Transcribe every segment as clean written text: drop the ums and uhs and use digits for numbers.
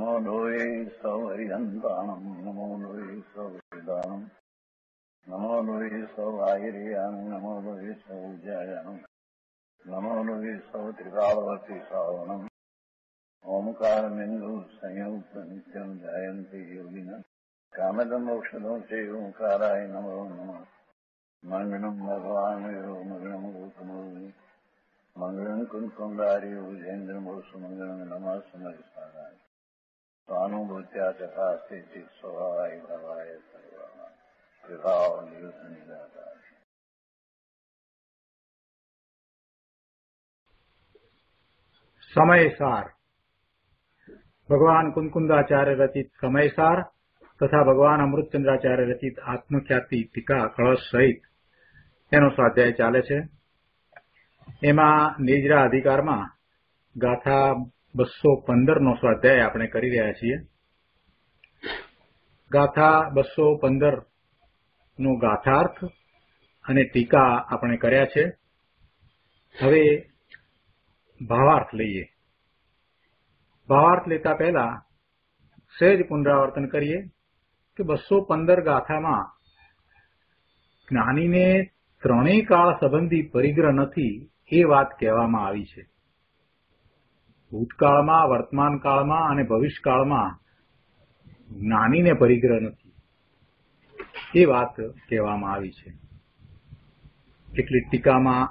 नमो लोये सौहरिहन्ताणम् नमो लोये सौहृदानम् नमो लोये सौवागिर्याम् नमो लोये सौज्यायाम् नमो लोये सौत्रिकालवती सावनम् ओंकारमिन्दु संयुक्त नित्यम् जायन्ति योगिनः कामदम् मोक्षदम् च ओंकाराय नमो नमः मङ्गलम् भगवान् विरो मङ्गलम् गौतमो मंगलम कुंकुमधारी उजेन्द्रमोसु मंगलम नमः समरिसाराय स्वानुभूत्या तथास्ते चित स्वभावाय भवाय सर्वा विभाव नियुक्त निराकार। समयसार भगवान कुंकुंदाचार्य रचित समयसार तथा भगवान अमृतचंद्राचार्य रचित आत्मख्याति टीका कलश सहित एनो स्वाध्याय चाले छे। एमां निजरा अधिकारमां गाथा 215 नो स्वाध्याय આપણે કરી રહ્યા છીએ। ગાથા 215 નો ગાથાર્થ અને ટીકા આપણે કર્યા છે। હવે ભાવાર્થ લઈએ। ભાવાર્થ લેતા પહેલા સહેજ પુનરાવર્તન કરીએ કે 215 ગાથામાં જ્ઞાનીને ત્રણેય કાળ સંબંધી પરિગ્રહ નથી એ વાત કહેવામાં આવી છે। ભૂતકાળમાં, વર્તમાન કાળમાં અને ભવિષ્યકાળમાં જ્ઞાનીને પરિગ્રહ નથી એ વાત કહેવામાં આવી છે। એટલી ટીકામાં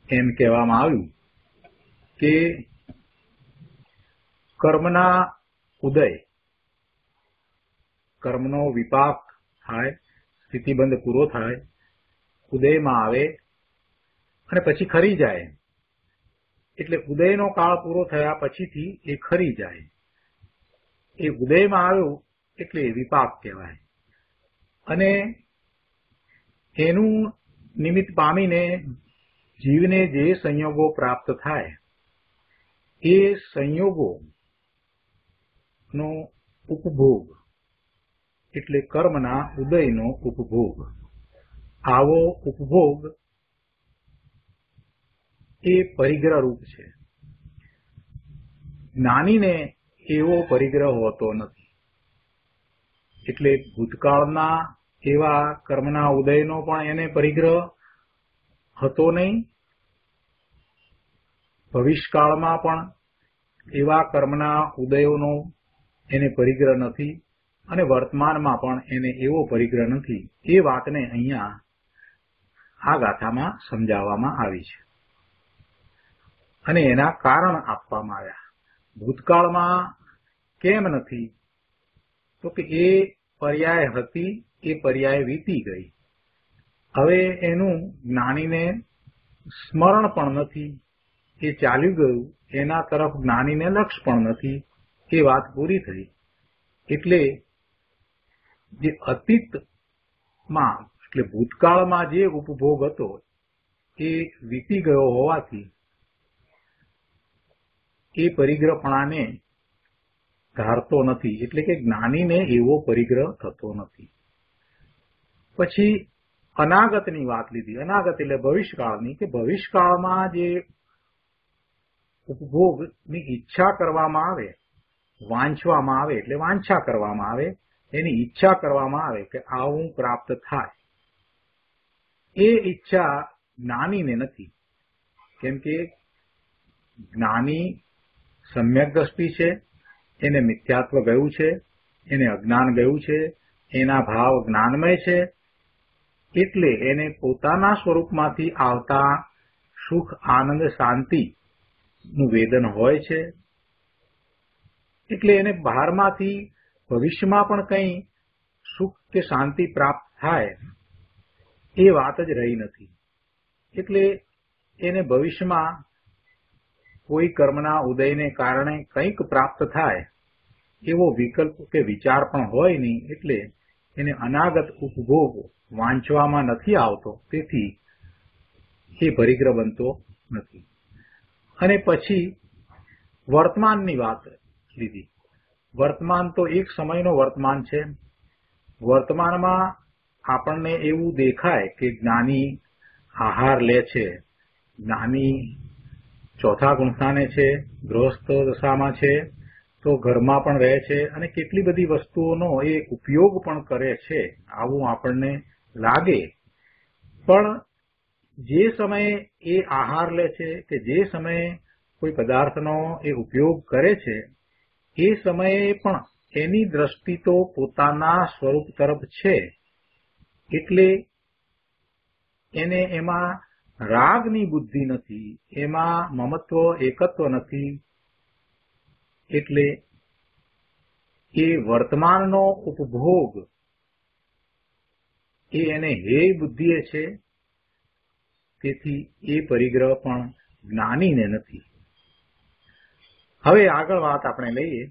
એમ કહેવામાં આવ્યું કે કર્મના ઉદય, કર્મનો વિપાક થાય, સ્થિતિબંધ પૂરો થાય, ઉદયમાં આવે અને પછી ખરી જાય, એટલે ઉદયનો કાળ પૂરો થયા પછીથી એ ખરી જાય। એ ઉદયમાં આવ્યું એટલે વિપાક કહેવાય અને એનું નિમિત્ત પામીને જીવને જે સંયોગો પ્રાપ્ત થાય એ સંયોગોનો ઉપભોગ એટલે કર્મના ઉદયનો ઉપભોગ। આવો ઉપભોગ એ પરિગ્રહ રૂપ છે। જ્ઞાનીને એવો પરિગ્રહ હોતો નથી, એટલે ભૂતકાળના એવા કર્મના ઉદયનો પણ એને પરિગ્રહ હતો નહીં, ભવિષ્યકાળમાં પણ એવા કર્મના ઉદયોનો એને પરિગ્રહ નથી અને વર્તમાનમાં પણ એને એવો પરિગ્રહ નથી। એ વાતને અહીંયા આ ગાથામાં સમજાવવામાં આવી છે અને એના કારણ આપવામાં આવ્યા। ભૂતકાળમાં કેમ નથી? તો કે એ પર્યાય હતી, એ પર્યાય વીતી ગઈ, હવે એનું જ્ઞાનીને સ્મરણ પણ નથી, એ ચાલ્યું ગયું, એના તરફ જ્ઞાનીને લક્ષ્ય પણ નથી, એ વાત પૂરી થઈ। એટલે જે અતીતમાં એટલે ભૂતકાળમાં જે ઉપભોગ હતો એ વીતી ગયો હોવાથી એ પરિગ્રહપણાને ધારતો નથી, એટલે કે જ્ઞાનીને એવો પરિગ્રહ થતો નથી। પછી અનાગતની વાત લીધી। અનાગત એટલે ભવિષ્યકાળની, કે ભવિષ્યકાળમાં જે ઉપભોગની ઈચ્છા કરવામાં આવે, વાંચવામાં આવે એટલે વાંછા કરવામાં આવે, એની ઈચ્છા કરવામાં આવે કે આવું પ્રાપ્ત થાય, એ ઈચ્છા જ્ઞાનીને નથી। કેમ કે જ્ઞાની સમ્યક દ્રષ્ટિ છે, એને મિથ્યાત્વ ગયું છે, એને અજ્ઞાન ગયું છે, એના ભાવ જ્ઞાનમય છે, એટલે એને પોતાના સ્વરૂપમાંથી આવતા સુખ, આનંદ, શાંતિનું વેદન હોય છે, એટલે એને બહારમાંથી ભવિષ્યમાં પણ કંઈ સુખ કે શાંતિ પ્રાપ્ત થાય એ વાત જ રહી નથી। એટલે એને ભવિષ્યમાં કોઈ કર્મના ઉદયને કારણે કંઈક પ્રાપ્ત થાય એવો વિકલ્પ કે વિચાર પણ હોય નહીં, એટલે એને અનાગત ઉપભોગ વાંચવામાં નથી આવતો, તેથી એ પરિગ્રહ બનતો નથી। અને પછી વર્તમાનની વાત લીધી। વર્તમાન તો એક સમયનો વર્તમાન છે। વર્તમાનમાં આપણને એવું દેખાય કે જ્ઞાની આહાર લે છે, જ્ઞાની ચોથા ગુણસ્થાને છે, ગૃહસ્થ દશામાં છે, તો ઘરમાં પણ રહે છે અને કેટલી બધી વસ્તુઓનો એ ઉપયોગ પણ કરે છે આવું આપણને લાગે. પણ જે સમયે એ આહાર લે છે કે જે સમયે કોઈ પદાર્થનો એ ઉપયોગ કરે છે એ સમયે પણ એની દ્રષ્ટિ તો પોતાના સ્વરૂપ તરફ છે, એટલે એને એમાં રાગની બુદ્ધિ નથી, એમાં મમત્વ એકત્વ નથી, એટલે એ વર્તમાનનો ઉપભોગ એ એને હેય બુદ્ધિએ છે. તેથી એ પરિગ્રહ પણ જ્ઞાનીને નથી. હવે આગળ વાત આપણે લઈએ.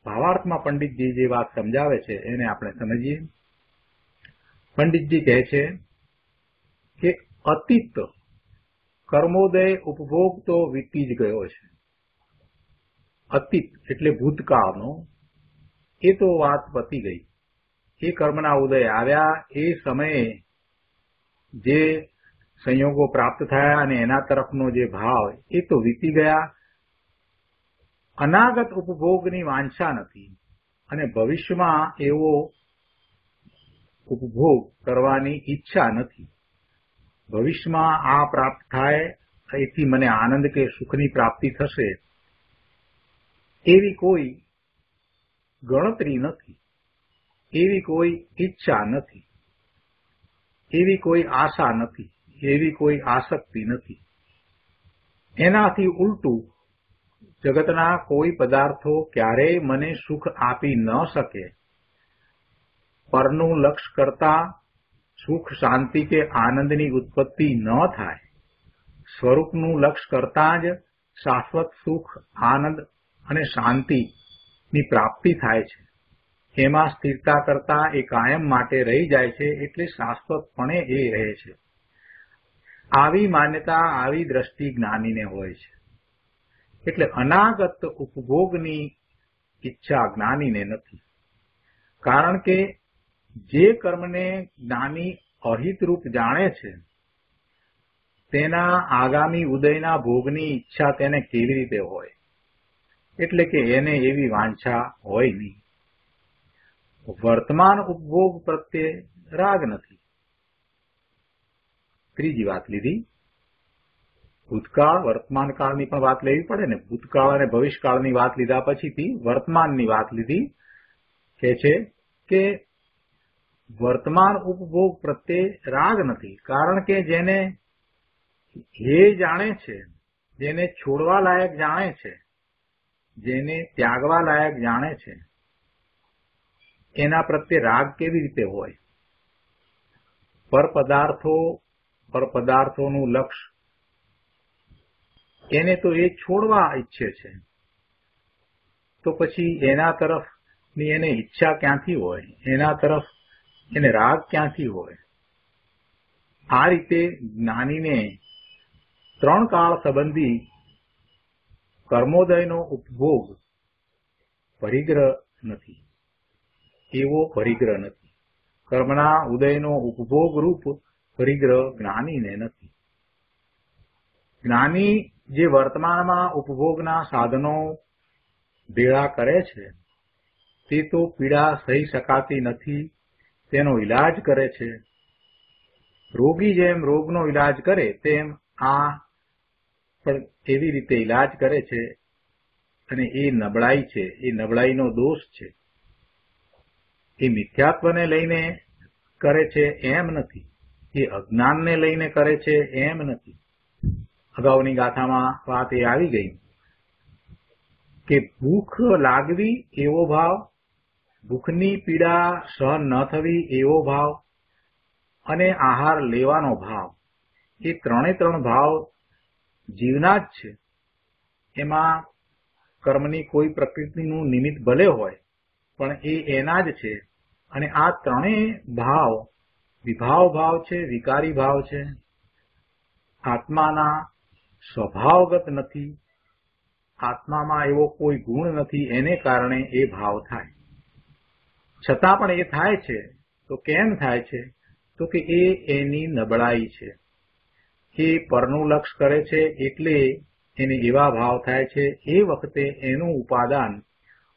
ભાવાર્થમાં પંડિતજી જે વાત સમજાવે છે એને આપણે સમજીએ. પંડિતજી કહે છે કે અતીત કર્મોદય ઉપભોગ તો વીતી જ ગયો છે. અતીત એટલે ભૂતકાળનો, એ તો વાત પતી ગઈ. એ કર્મના ઉદય આવ્યા, એ સમયે જે સંયોગો પ્રાપ્ત થયા અને એના તરફનો જે ભાવ એ તો વીતી ગયા. અનાગત ઉપભોગની વાંછા નથી અને ભવિષ્યમાં એવો ઉપભોગ કરવાની ઈચ્છા નથી. ભવિષ્યમાં આ પ્રાપ્ત થાય એથી મને આનંદ કે સુખની પ્રાપ્તિ થશે એવી કોઈ ગણતરી નથી, એવી કોઈ ઈચ્છા નથી, એવી કોઈ આશા નથી, એવી કોઈ આસક્તિ નથી. એનાથી ઉલટું જગતના કોઈ પદાર્થો ક્યારેય મને સુખ આપી ન શકે. પરનું લક્ષ્ય કરતા સુખ શાંતિ કે આનંદની ઉત્પત્તિ ન થાય. સ્વરૂપનું લક્ષ્ય કરતા જ શાશ્વત સુખ આનંદ અને શાંતિની પ્રાપ્તિ થાય છે. એમાં સ્થિરતા કરતા એ કાયમ માટે રહી જાય છે, એટલે શાશ્વતપણે એ રહે છે. આવી માન્યતા, આવી દ્રષ્ટિ જ્ઞાનીને હોય છે. એટલે અનાગત ઉપભોગની ઈચ્છા જ્ઞાનીને નથી. કારણ કે જે કર્મને જ્ઞાની અહિતરૂપ જાણે છે તેના આગામી ઉદયના ભોગની ઈચ્છા તેને કેવી રીતે હોય? એટલે કે એને એવી વાંછા હોય નહીં. વર્તમાન ઉપભોગ પ્રત્યે રાગ નથી. ત્રીજી વાત લીધી. ભૂતકાળ વર્તમાન કાળની પણ વાત લેવી પડે ને. ભૂતકાળ અને ભવિષ્યકાળની વાત લીધા પછીથી વર્તમાનની વાત લીધી. કે છે કે વર્તમાન ઉપભોગ પ્રત્યે રાગ નથી. કારણ કે જેને હે જાણે છે, જેને છોડવા લાયક જાણે છે, જેને ત્યાગવા લાયક જાણે છે, એના પ્રત્યે રાગ કેવી રીતે હોય? પરપદાર્થોનું લક્ષ્ય એને તો એ છોડવા ઈચ્છે છે, તો પછી એના તરફની એને ઈચ્છા ક્યાંથી હોય? એના તરફ એને રાગ ક્યાંથી હોય? આ રીતે જ્ઞાનીને ત્રણ કાળ સંબંધી કર્મોદયનો ઉપભોગ પરિગ્રહ નથી. એવો પરિગ્રહ નથી. કર્મના ઉદયનો ઉપભોગ રૂપ પરિગ્રહ જ્ઞાનીને નથી. જ્ઞાની જે વર્તમાનમાં ઉપભોગના સાધનો ભેળા કરે છે તે તો પીડા સહી શકાતી નથી તેનો ઈલાજ કરે છે. રોગી જેમ રોગનો ઈલાજ કરે તેમ આ પણ એવી રીતે ઈલાજ કરે છે. અને એ નબળાઈ છે, એ નબળાઈનો દોષ છે. એ મિથ્યાત્વને લઈને કરે છે એમ નથી, એ અજ્ઞાનને લઈને કરે છે એમ નથી. અગાઉની ગાથામાં વાત એ આવી ગઈ કે ભૂખ લાગવી એવો ભાવ, ભૂખની પીડા સહન ન થવી એવો ભાવ અને આહાર લેવાનો ભાવ, એ ત્રણ ભાવ જીવના જ છે. એમાં કર્મની કોઈ પ્રકૃતિનું નિમિત્ત ભલે હોય પણ એ એના જ છે. અને આ ત્રણેય ભાવ વિભાવ ભાવ છે, વિકારી ભાવ છે, આત્માના સ્વભાવગત નથી. આત્મામાં એવો કોઈ ગુણ નથી, એને કારણે એ ભાવ થાય. છતાં પણ એ થાય છે તો કેમ થાય છે? તો કે એ એની નબળાઈ છે. એ પરનું લક્ષ્ય કરે છે એટલે એને એવા ભાવ થાય છે. એ વખતે એનું ઉપાદાન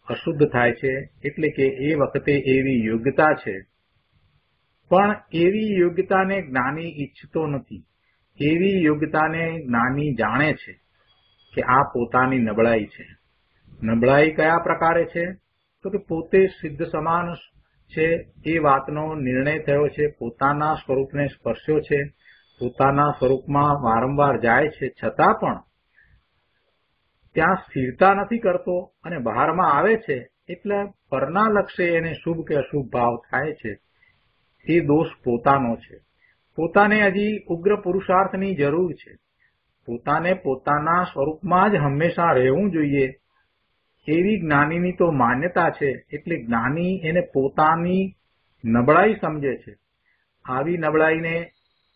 અશુદ્ધ થાય છે, એટલે કે એ વખતે એવી યોગ્યતા છે, પણ એવી યોગ્યતાને જ્ઞાની ઈચ્છતો નથી. એવી યોગ્યતાને જ્ઞાની જાણે છે કે આ પોતાની નબળાઈ છે. નબળાઈ કયા પ્રકારે છે? તો કે પોતે સિદ્ધ સમાન છે એ વાતનો નિર્ણય થયો છે, પોતાના સ્વરૂપને સ્પર્શ્યો છે, પોતાના સ્વરૂપમાં વારંવાર જાય છે, છતાં પણ ત્યાં સ્થિરતા નથી કરતો અને બહારમાં આવે છે, એટલે પરના લક્ષે એને શુભ કે અશુભ ભાવ થાય છે. એ દોષ પોતાનો છે. પોતાને હજી ઉગ્ર પુરુષાર્થની જરૂર છે. પોતાને પોતાના સ્વરૂપમાં જ હંમેશા રહેવું જોઈએ એવી જ્ઞાનીની તો માન્યતા છે. એટલે જ્ઞાની એને પોતાની નબળાઈ સમજે છે. આવી નબળાઈને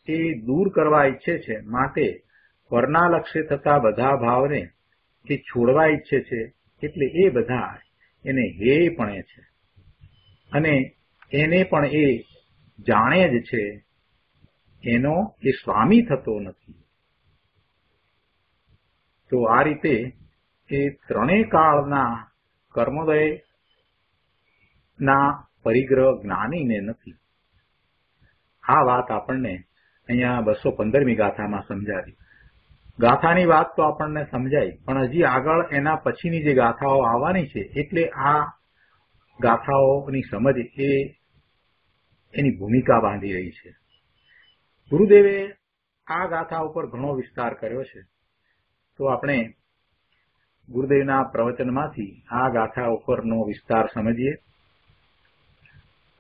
એ દૂર કરવા ઈચ્છે છે. માટે પરના લક્ષે થતા બધા ભાવને એ છોડવા ઈચ્છે છે. એટલે એ બધા એને હેય પણે છે અને એને પણ એ જાણે જ છે, એનો એ સ્વામી થતો નથી. તો આ રીતે એ ત્રણેય કાળના કર્મોદયના પરિગ્રહ જ્ઞાનીને નથી. આ વાત આપણને અહીંયા 215મી ગાથામાં સમજાવી. ગાથાની વાત તો આપણને સમજાઈ, પણ હજી આગળ એના પછીની જે ગાથાઓ આવવાની છે, એટલે આ ગાથાઓની સમજ એ એની ભૂમિકા બાંધી રહી છે. ગુરુદેવે આ ગાથા ઉપર ઘણો વિસ્તાર કર્યો છે, તો આપણે ગુરુદેવના પ્રવચનમાંથી આ ગાથા ઉપરનો વિસ્તાર સમજીએ.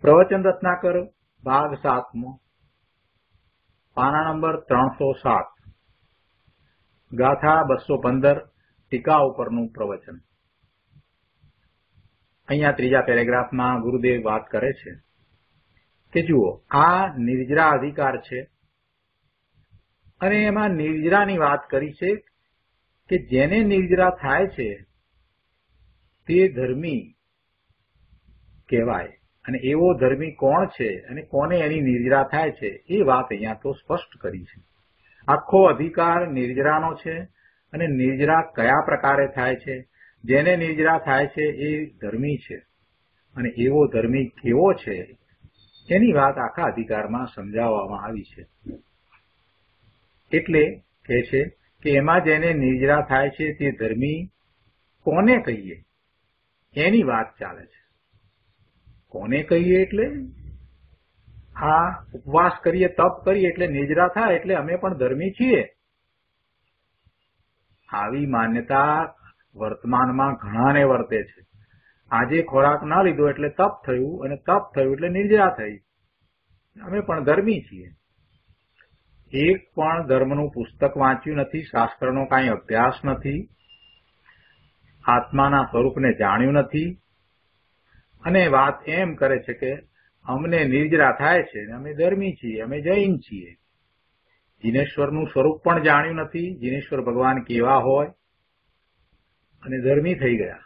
પ્રવચન રત્નાકર ભાગ 7મો, પાના નંબર 307, ગાથા 215, ટીકા ઉપરનું પ્રવચન. અહીંયા ત્રીજા પેરેગ્રાફમાં ગુરુદેવ વાત કરે છે કે જુઓ, આ નિર્જરા અધિકાર છે અને એમાં નિર્જરાની વાત કરી છે કે જેને નિર્જરા થાય છે તે ધર્મી કહેવાય. અને એવો ધર્મી કોણ છે અને કોને એની નિર્જરા થાય છે એ વાત અહીંયા તો સ્પષ્ટ કરી છે. આખો અધિકાર નિર્જરાનો છે અને નિર્જરા કયા પ્રકારે થાય છે. જેને નિર્જરા થાય છે એ ધર્મી છે અને એવો ધર્મી કેવો છે એની વાત આખા અધિકારમાં સમજાવવામાં આવી છે. એટલે કહે છે કે એમાં જેને નિર્જરા થાય છે તે ધર્મી કોને કહીએ એની વાત ચાલે છે. કોને કહીએ એટલે આ ઉપવાસ કરીએ, તપ કરીએ એટલે નિર્જરા થાય એટલે અમે પણ ધર્મી છીએ. આવી માન્યતા વર્તમાનમાં ઘણાને વર્તે છે. આજે ખોરાક ના લીધો એટલે તપ થયું અને તપ થયું એટલે નિર્જરા થઈ, અમે પણ ધર્મી છીએ. એક પણ ધર્મનું પુસ્તક વાંચ્યું નથી, શાસ્ત્રનો કાંઈ અભ્યાસ નથી, આત્માના સ્વરૂપને જાણ્યું નથી અને વાત એમ કરે છે કે અમને નિર્જરા થાય છે, અમે ધર્મી છીએ, અમે જૈન છીએ. જીનેશ્વરનું સ્વરૂપ પણ જાણ્યું નથી, જીનેશ્વર ભગવાન કેવા હોય, અને ધર્મી થઈ ગયા.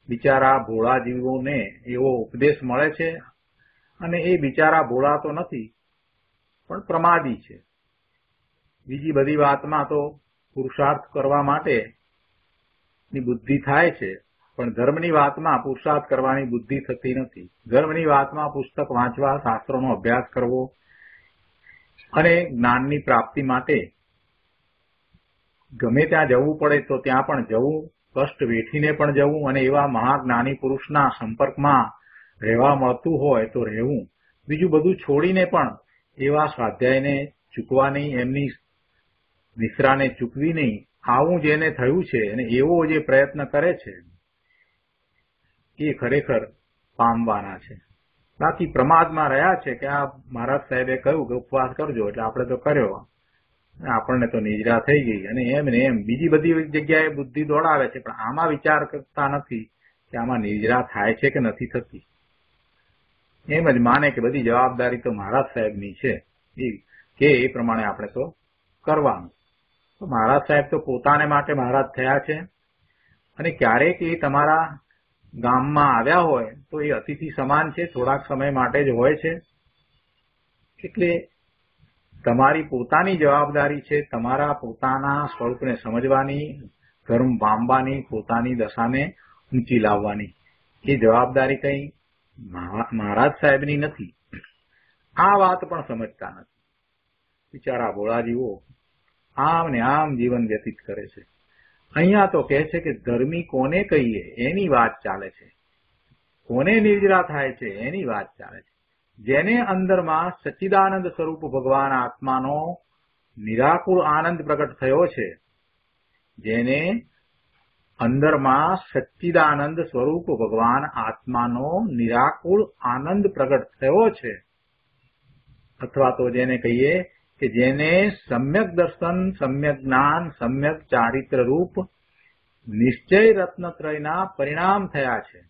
બિચારા ભોળા જીવોને એવો ઉપદેશ મળે છે અને એ બિચારા ભોળા તો નથી પણ પ્રમાદી છે. બીજી બધી વાતમાં તો પુરુષાર્થ કરવા માટેની બુદ્ધિ થાય છે, પણ ધર્મની વાતમાં પુરુષાર્થ કરવાની બુદ્ધિ થતી નથી. ધર્મની વાતમાં પુસ્તક વાંચવા, શાસ્ત્રોનો અભ્યાસ કરવો અને જ્ઞાનની પ્રાપ્તિ માટે ગમે ત્યાં જવું પડે તો ત્યાં પણ જવું, કષ્ટ વેઠીને પણ જવું અને એવા મહાજ્ઞાની પુરુષના સંપર્કમાં રહેવા મળતું હોય તો રહેવું. બીજું બધું છોડીને પણ એવા સ્વાધ્યાયને ચૂકવા નહીં, એમની નિશ્રાને ચૂકવી નહીં. આવું જેને થયું છે અને એવો જે પ્રયત્ન કરે છે એ ખરેખર પામવાના છે. બાકી પ્રમાદમાં રહ્યા છે કે આ મહારાજ સાહેબે કહ્યું કે ઉપવાસ કરજો એટલે આપણે તો કર્યો, આપણને તો નિજરા થઈ ગઈ અને એમ ને એમ બીજી બધી જગ્યાએ બુદ્ધિ દોડાવે છે, પણ આમાં વિચાર કરતા નથી કે આમાં નિજરા થાય છે કે નથી થતી. એમ જ માને કે બધી જવાબદારી તો મહારાજ સાહેબની છે, કે એ પ્રમાણે આપણે તો કરવાનું. તો મહારાજ સાહેબ તો પોતાને માટે મહારાજ થયા છે અને ક્યારેક એ તમારા ગામમાં આવ્યા હોય તો એ અતિથિ સમાન છે, થોડાક સમય માટે જ હોય છે. એટલે તમારી પોતાની જવાબદારી છે તમારા પોતાના સ્વરૂપને સમજવાની, ધર્મ પામવાની, પોતાની દશાને ઊંચી લાવવાની એ જવાબદારી કઈ મહારાજ સાહેબની નથી. આ વાત પણ સમજતા નથી. બિચારા ભોળા જીવો આમ ને આમ જીવન વ્યતીત કરે છે. અહીંયા તો કહે છે કે ધર્મી કોને કહીએ એની વાત ચાલે છે, કોને નિર્જરા થાય છે એની વાત ચાલે છે. જેને અંદરમાં સચ્ચિદાનંદ સ્વરૂપ ભગવાન આત્માનો નિરાકુળ આનંદ પ્રગટ થયો છે, જેને અંદરમાં સચ્ચિદાનંદ સ્વરૂપ ભગવાન આત્માનો નિરાકુળ આનંદ પ્રગટ થયો છે, અથવા તો જેને કહીએ કે જેને સમ્યક દર્શન, સમ્યક જ્ઞાન, સમ્યક ચારિત્ર રૂપ નિશ્ચય રત્નત્રયના પરિણામ થયા છે,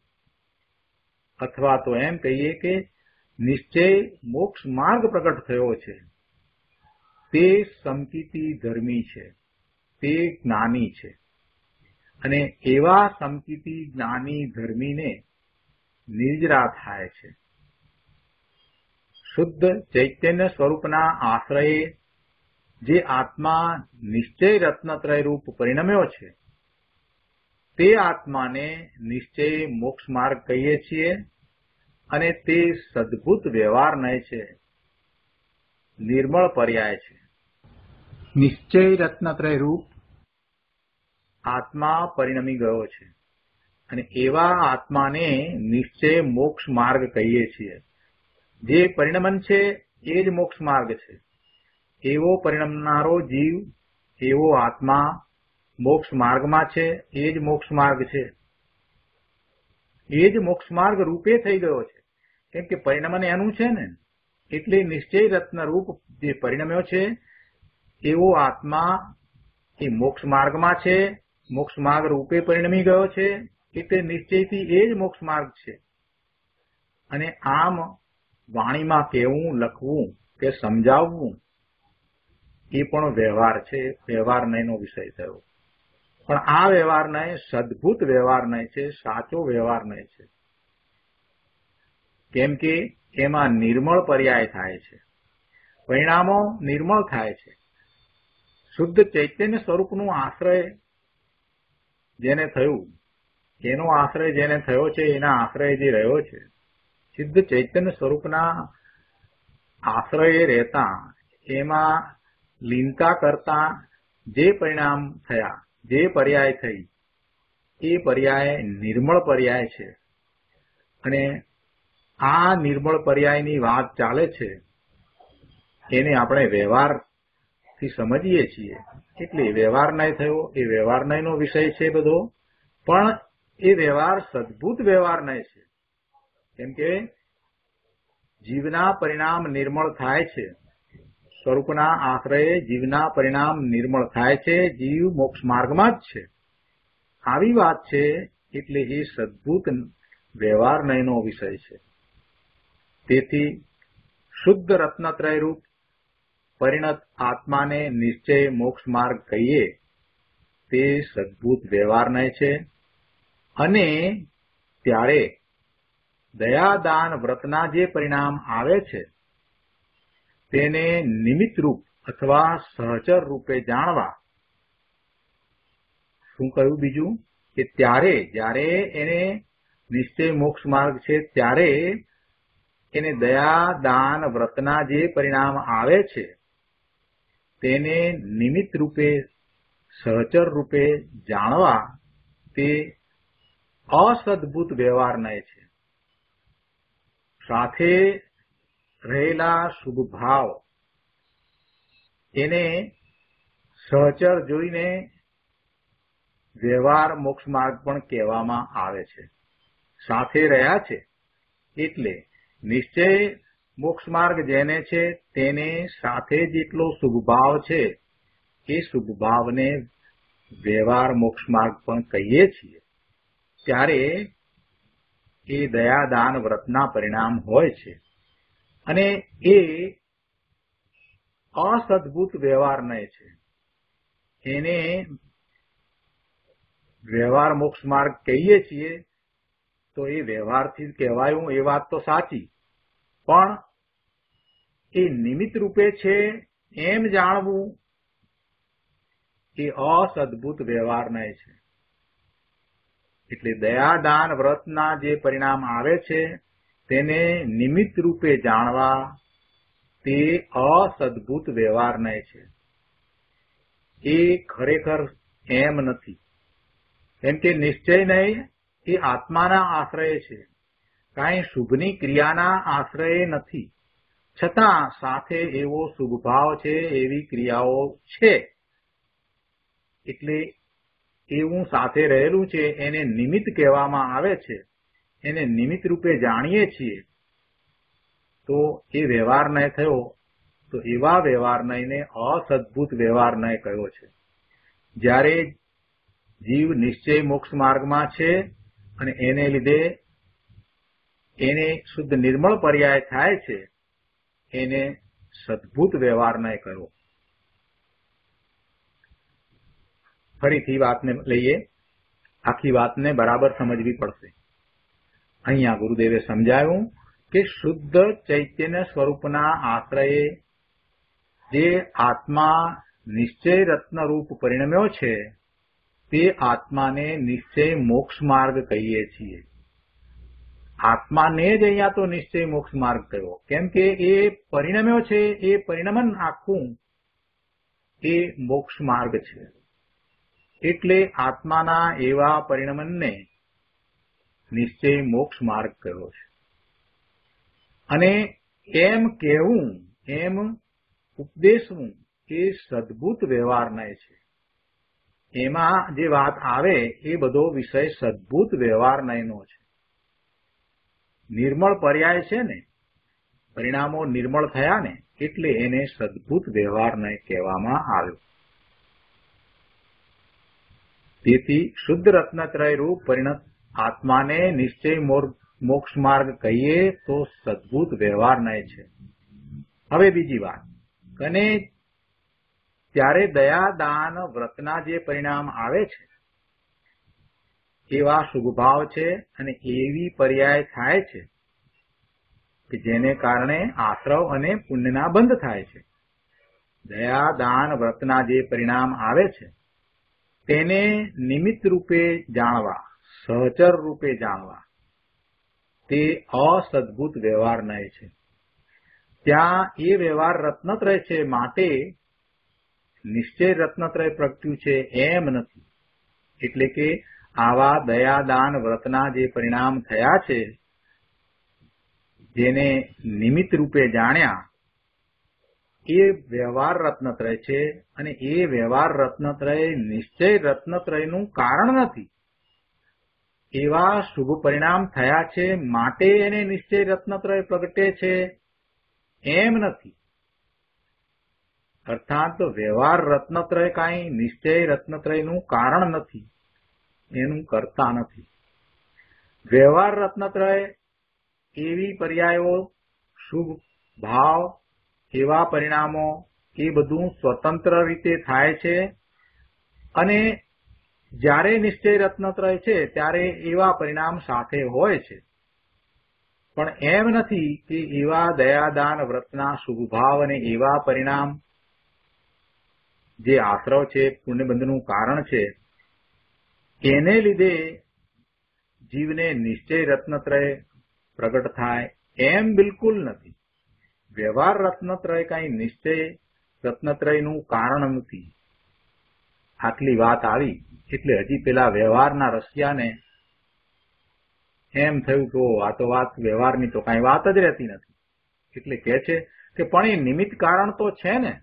અથવા તો એમ કહીએ કે નિશ્ચય મોક્ષ માર્ગ પ્રગટ થયો છે, તે સમકિતિ ધર્મી છે, તે જ્ઞાની છે. અને એવા સમકિતિ જ્ઞાની ધર્મીને નિર્જરા થાય છે. શુદ્ધ ચૈતન્ય સ્વરૂપના આશ્રયે જે આત્મા નિશ્ચય રત્નત્રય રૂપ પરિણમ્યો છે, તે આત્માને નિશ્ચય મોક્ષ માર્ગ કહીએ છીએ. અને તે સદભૂત વ્યવહારનય છે, નિર્મળ પર્યાય છે. નિશ્ચય રત્નત્રય રૂપ આત્મા પરિણમી ગયો છે, અને એવા આત્માને નિશ્ચય મોક્ષ માર્ગ કહીએ છીએ. જે પરિણમન છે એ જ મોક્ષ માર્ગ છે. એવો પરિણમનારો જીવ, એવો આત્મા મોક્ષ માર્ગમાં છે, એ જ મોક્ષ માર્ગ છે, એ જ મોક્ષ માર્ગ રૂપે થઈ ગયો છે. કેમ કે પરિણમન એનું છે ને, એટલે નિશ્ચય રત્ન રૂપ જે પરિણમ્યો છે એવો આત્મા એ મોક્ષ માર્ગમાં છે, મોક્ષ માર્ગ રૂપે પરિણમી ગયો છે, એટલે નિશ્ચયથી એ જ મોક્ષ માર્ગ છે. અને આમ વાણીમાં કહેવું, લખવું કે સમજાવવું એ પણ વ્યવહાર છે, વ્યવહારનયનો વિષય થયો. પણ આ વ્યવહારનય સદભૂત વ્યવહારનય છે, સાચો વ્યવહારનય છે. કેમ કે એમાં નિર્મળ પર્યાય થાય છે, પરિણામો નિર્મળ થાય છે. શુદ્ધ ચૈતન્ય સ્વરૂપનું આશ્રય જેને થયું, એનો આશ્રય જેને થયો છે, એના આશ્રય જે રહ્યો છે, સિદ્ધ ચૈતન્ય સ્વરૂપના આશ્રયે રહેતા, એમાં લીનતા કરતા જે પરિણામ થયા, જે પર્યાય થઈ, એ પર્યાય નિર્મળ પર્યાય છે. અને આ નિર્મળ પર્યાયની વાત ચાલે છે, એને આપણે વ્યવહારથી સમજીએ છીએ. એટલે વ્યવહારનય થયો, એ વ્યવહારનયનો વિષય છે બધો, પણ એ વ્યવહાર સદભૂત વ્યવહારનય છે. કેમ કે જીવના પરિણામ નિર્મળ થાય છે, સ્વરૂપના આશ્રયે જીવના પરિણામ નિર્મળ થાય છે, જીવ મોક્ષ માર્ગમાં જ છે. આવી વાત છે, એટલે એ સદભૂત વ્યવહારનયનો વિષય છે. તેથી શુદ્ધ રત્નત્રય રૂપ પરિણત આત્માને નિશ્ચય મોક્ષ માર્ગ કહીએ, તે સદભૂત વ્યવહારનય છે. અને ત્યારે દયાદાન વ્રતના જે પરિણામ આવે છે, તેને નિમિત્ત રૂપ અથવા સહચર રૂપે જાણવા. શું કહ્યું બીજું? કે ત્યારે, જ્યારે એને નિશ્ચય મોક્ષ માર્ગ છે, ત્યારે એને દયા દાન વ્રતના જે પરિણામ આવે છે, તેને નિમિત્ત રૂપે, સહચર રૂપે જાણવા, તે અસદભૂત વ્યવહારનય છે. સાથે રહેલા શુભ ભાવ એને સહચર જોઈને વ્યવહાર મોક્ષ માર્ગ પણ કહેવામાં આવે છે. સાથે રહ્યા છે એટલે નિશ્ચય મોક્ષ માર્ગ જેને છે, તેને સાથે જેટલો શુભ ભાવ છે, એ શુભ ભાવને વ્યવહાર મોક્ષ માર્ગ પણ કહીએ છીએ. ત્યારે એ દયાદાન વ્રતના પરિણામ હોય છે. અને એ અસદભૂત વ્યવહારનય છે. એને વ્યવહાર મોક્ષ માર્ગ કહીએ છીએ, તો એ વ્યવહારથી કહેવાયું એ વાત તો સાચી, પણ એ નિમિત્ત રૂપે છે એમ જાણવું એ અસદભૂત વ્યવહારનય છે. એટલે દયાદાન વ્રતના જે પરિણામ આવે છે તેને નિમિત્ત રૂપે જાણવા તે અસદભૂત વ્યવહાર નય છે. એ ખરેખર એમ નથી. કેમ કે નિશ્ચય નહીં એ આત્માના આશ્રય છે, કાંઈ શુભની ક્રિયાના આશ્રય નથી. છતાં સાથે એવો શુભભાવ છે, એવી ક્રિયાઓ છે, એટલે એવું સાથે રહેલું છે એને નિમિત્ત કહેવામાં આવે છે. એને નિમિત્ત રૂપે જાણીએ છીએ તો એ વ્યવહાર નય થયો. તો એવા વ્યવહાર નયને અસદભૂત વ્યવહાર નય કહ્યો છે. જ્યારે જીવ નિશ્ચય મોક્ષ માર્ગમાં છે અને એને લીધે એને શુદ્ધ નિર્મળ પર્યાય થાય છે, એને સદભૂત વ્યવહાર નય કહ્યો. ફરીથી વાતને લઈએ, આખી વાતને બરાબર સમજવી પડશે. અહીંયા ગુરુદેવે સમજાવ્યું કે શુદ્ધ ચૈતન્ય સ્વરૂપના આશ્રયે જે આત્મા નિશ્ચય રત્નરૂપ પરિણમ્યો છે તે આત્માને નિશ્ચય મોક્ષ માર્ગ કહીએ છીએ. આત્માને જ અહીંયા તો નિશ્ચય મોક્ષ માર્ગ કહ્યો, કેમ કે એ પરિણમ્યો છે, એ પરિણમન આખું એ મોક્ષ માર્ગ છે. એટલે આત્માના એવા પરિણમનને નિશ્ચય મોક્ષ માર્ગ કહ્યો છે. અને એમ કહેવું, એમ ઉપદેશવું એ સદભૂત વ્યવહાર નય છે. એમાં જે વાત આવે એ બધો વિષય સદભૂત વ્યવહાર નયનો છે. નિર્મળ પર્યાય છે ને, પરિણામો નિર્મળ થયા ને, એટલે એને સદભૂત વ્યવહાર નય કહેવામાં આવ્યો. તેથી શુદ્ધ રત્નત્રય રૂપ પરિણત આત્માને નિશ્ચય મોક્ષ માર્ગ કહીએ તો સદભૂત વ્યવહાર નય છે. હવે બીજી વાત, અને ત્યારે દયા દાન વ્રતના જે પરિણામ આવે છે એવા શુભભાવ છે અને એવી પર્યાય થાય છે કે જેને કારણે આશ્રવ અને પુણ્યના બંધ થાય છે. દયા દાન વ્રતના જે પરિણામ આવે છે તેને નિમિત્ત રૂપે જાણવા, સહચર રૂપે જાણવા તે અસદભૂત વ્યવહાર નય છે. ત્યાં એ વ્યવહાર રત્નત્રય છે, માટે નિશ્ચય રત્નત્રય પ્રગટ્યું છે એમ નથી. એટલે કે આવા દયાદાન વ્રતના જે પરિણામ થયા છે જેને નિમિત્ત રૂપે જાણ્યા એ વ્યવહાર રત્નત્રય છે, અને એ વ્યવહાર રત્નત્રય નિશ્ચય રત્નત્રયનું કારણ નથી. એવા શુભ પરિણામ થયા છે માટે એને નિશ્ચય રત્નત્રય પ્રગટે છે એમ નથી. અર્થાત વ્યવહાર રત્નત્રય કાંઈ નિશ્ચય રત્નત્રયનું કારણ નથી, એનું કરતા નથી. વ્યવહાર રત્નત્રય એવી પર્યાયો, શુભ ભાવ, એવા પરિણામો એ બધું સ્વતંત્ર રીતે થાય છે. અને જ્યારે નિશ્ચય રત્નત્રય છે ત્યારે એવા પરિણામ સાથે હોય છે. પણ એમ નથી કે એવા દયાદાન વ્રતના શુભ ભાવ અને એવા પરિણામ જે આશ્રવ છે, પુણ્યબંધનું કારણ છે, એને લીધે જીવને નિશ્ચય રત્નત્રય પ્રગટ થાય એમ બિલકુલ નથી. વ્યવહાર રત્નત્રય કઈ નિશ્ચય રત્નત્રયનું કારણ નથી. આટલી વાત આવી એટલે હજી પેલા વ્યવહારના રસિયાને એમ થયું કે આ તો વાત વ્યવહારની તો કઈ વાત જ રહેતી નથી. એટલે કહે છે કે પણ એ નિમિત્ત કારણ તો છે ને.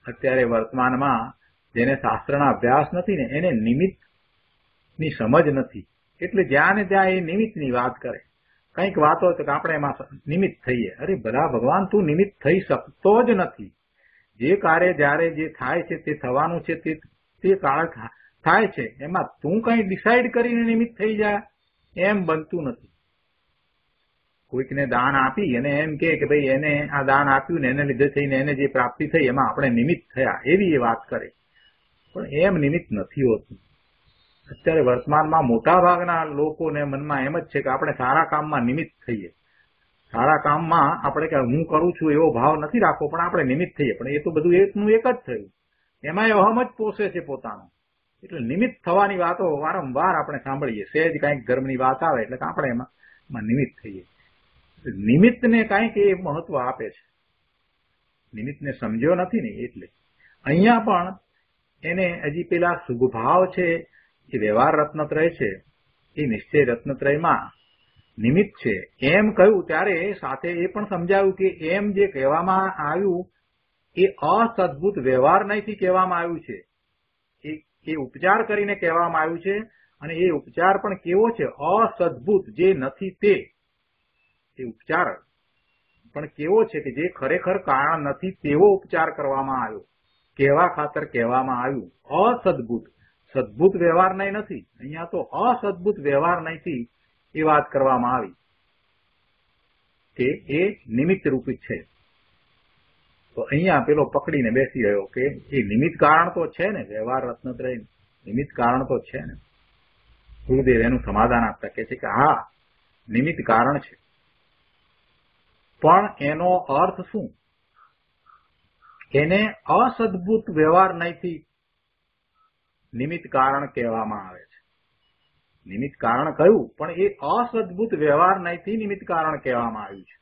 અત્યારે વર્તમાનમાં જેને શાસ્ત્રના અભ્યાસ નથી ને એને નિમિત્તની સમજ નથી. એટલે જ્યાં ને ત્યાં એ નિમિત્તની વાત કરે. કંઈક વાતો તો કે આપણે એમાં નિમિત્ત થઈએ. અરે ભલા ભગવાન, તું નિમિત્ત થઈ શકતો જ નથી. જે કાર્ય જયારે જે થાય છે તે થવાનું છે તે કાળ થાય છે, એમાં તું કઈ ડિસાઈડ કરીને નિમિત્ત થઈ જાય એમ બનતું નથી. કોઈકને દાન આપી અને એમ કે ભાઈ એને આ દાન આપ્યું ને એને લીધે થઈને એને જે પ્રાપ્તિ થઈ એમાં આપણે નિમિત્ત થયા, એવી એ વાત કરે. પણ એમ નિમિત્ત નથી હોતું. અત્યારે વર્તમાનમાં મોટા ભાગના લોકોને મનમાં એમ જ છે કે આપણે સારા કામમાં નિમિત્ત થઈએ. સારા કામમાં આપણે કે હું કરું છું એવો ભાવ નથી રાખવો, પણ આપણે નિમિત્ત થઈએ. પણ એ તો બધું એકનું એક જ થયું. એમાં અહમ જ પોષે છે પોતાનો. એટલે નિમિત્ત થવાની વાતો વારંવાર આપણે સાંભળીએ. સહેજ કંઈક ધર્મની વાત આવે એટલે આપણે એમાં નિમિત્ત થઈએ. નિમિત્તને કંઈક એ મહત્વ આપે છે. નિમિત્તને સમજ્યો નથી ને એટલે અહીંયા પણ એને હજી પેલા શુભભાવ છે એ વ્યવહાર રત્નત્રય છે, એ નિશ્ચય રત્નત્રયમાં નિમિત્ત છે એમ કહ્યું ત્યારે સાથે એ પણ સમજાવ્યું કે એમ જે કહેવામાં આવ્યું એ અસદભૂત વ્યવહાર નહીંથી કહેવામાં આવ્યું છે. એ ઉપચાર કરીને કહેવામાં આવ્યું છે અને એ ઉપચાર પણ કેવો છે? અસદભૂત, જે નથી તે. એ ઉપચાર પણ કેવો છે કે જે ખરેખર કારણ નથી તેવો ઉપચાર કરવામાં આવ્યો, કહેવા ખાતર કહેવામાં આવ્યું. અસદભૂત, સદભૂત વ્યવહાર નહીં નથી. અહીંયા તો અસદભૂત વ્યવહાર નહીંથી એ વાત કરવામાં આવી કે એ નિમિત્ત રૂપી છે. તો અહીંયા પેલો પકડીને બેસી રહ્યો કે એ નિમિત્ત કારણ તો છે ને, વ્યવહાર રત્નત્રય નિમિત્ત કારણ તો છે ને. ગુરુદેવ એનું સમાધાન આપતા કહે છે કે હા, નિમિત્ત કારણ છે, પણ એનો અર્થ શું? એને અસદભૂત વ્યવહાર નહીંથી નિમિત્ત કારણ કહેવામાં આવે છે. નિમિત્ત કારણ કહ્યું પણ એ અસદભૂત વ્યવહાર નહીંથી નિમિત્ત કારણ કહેવામાં આવ્યું છે.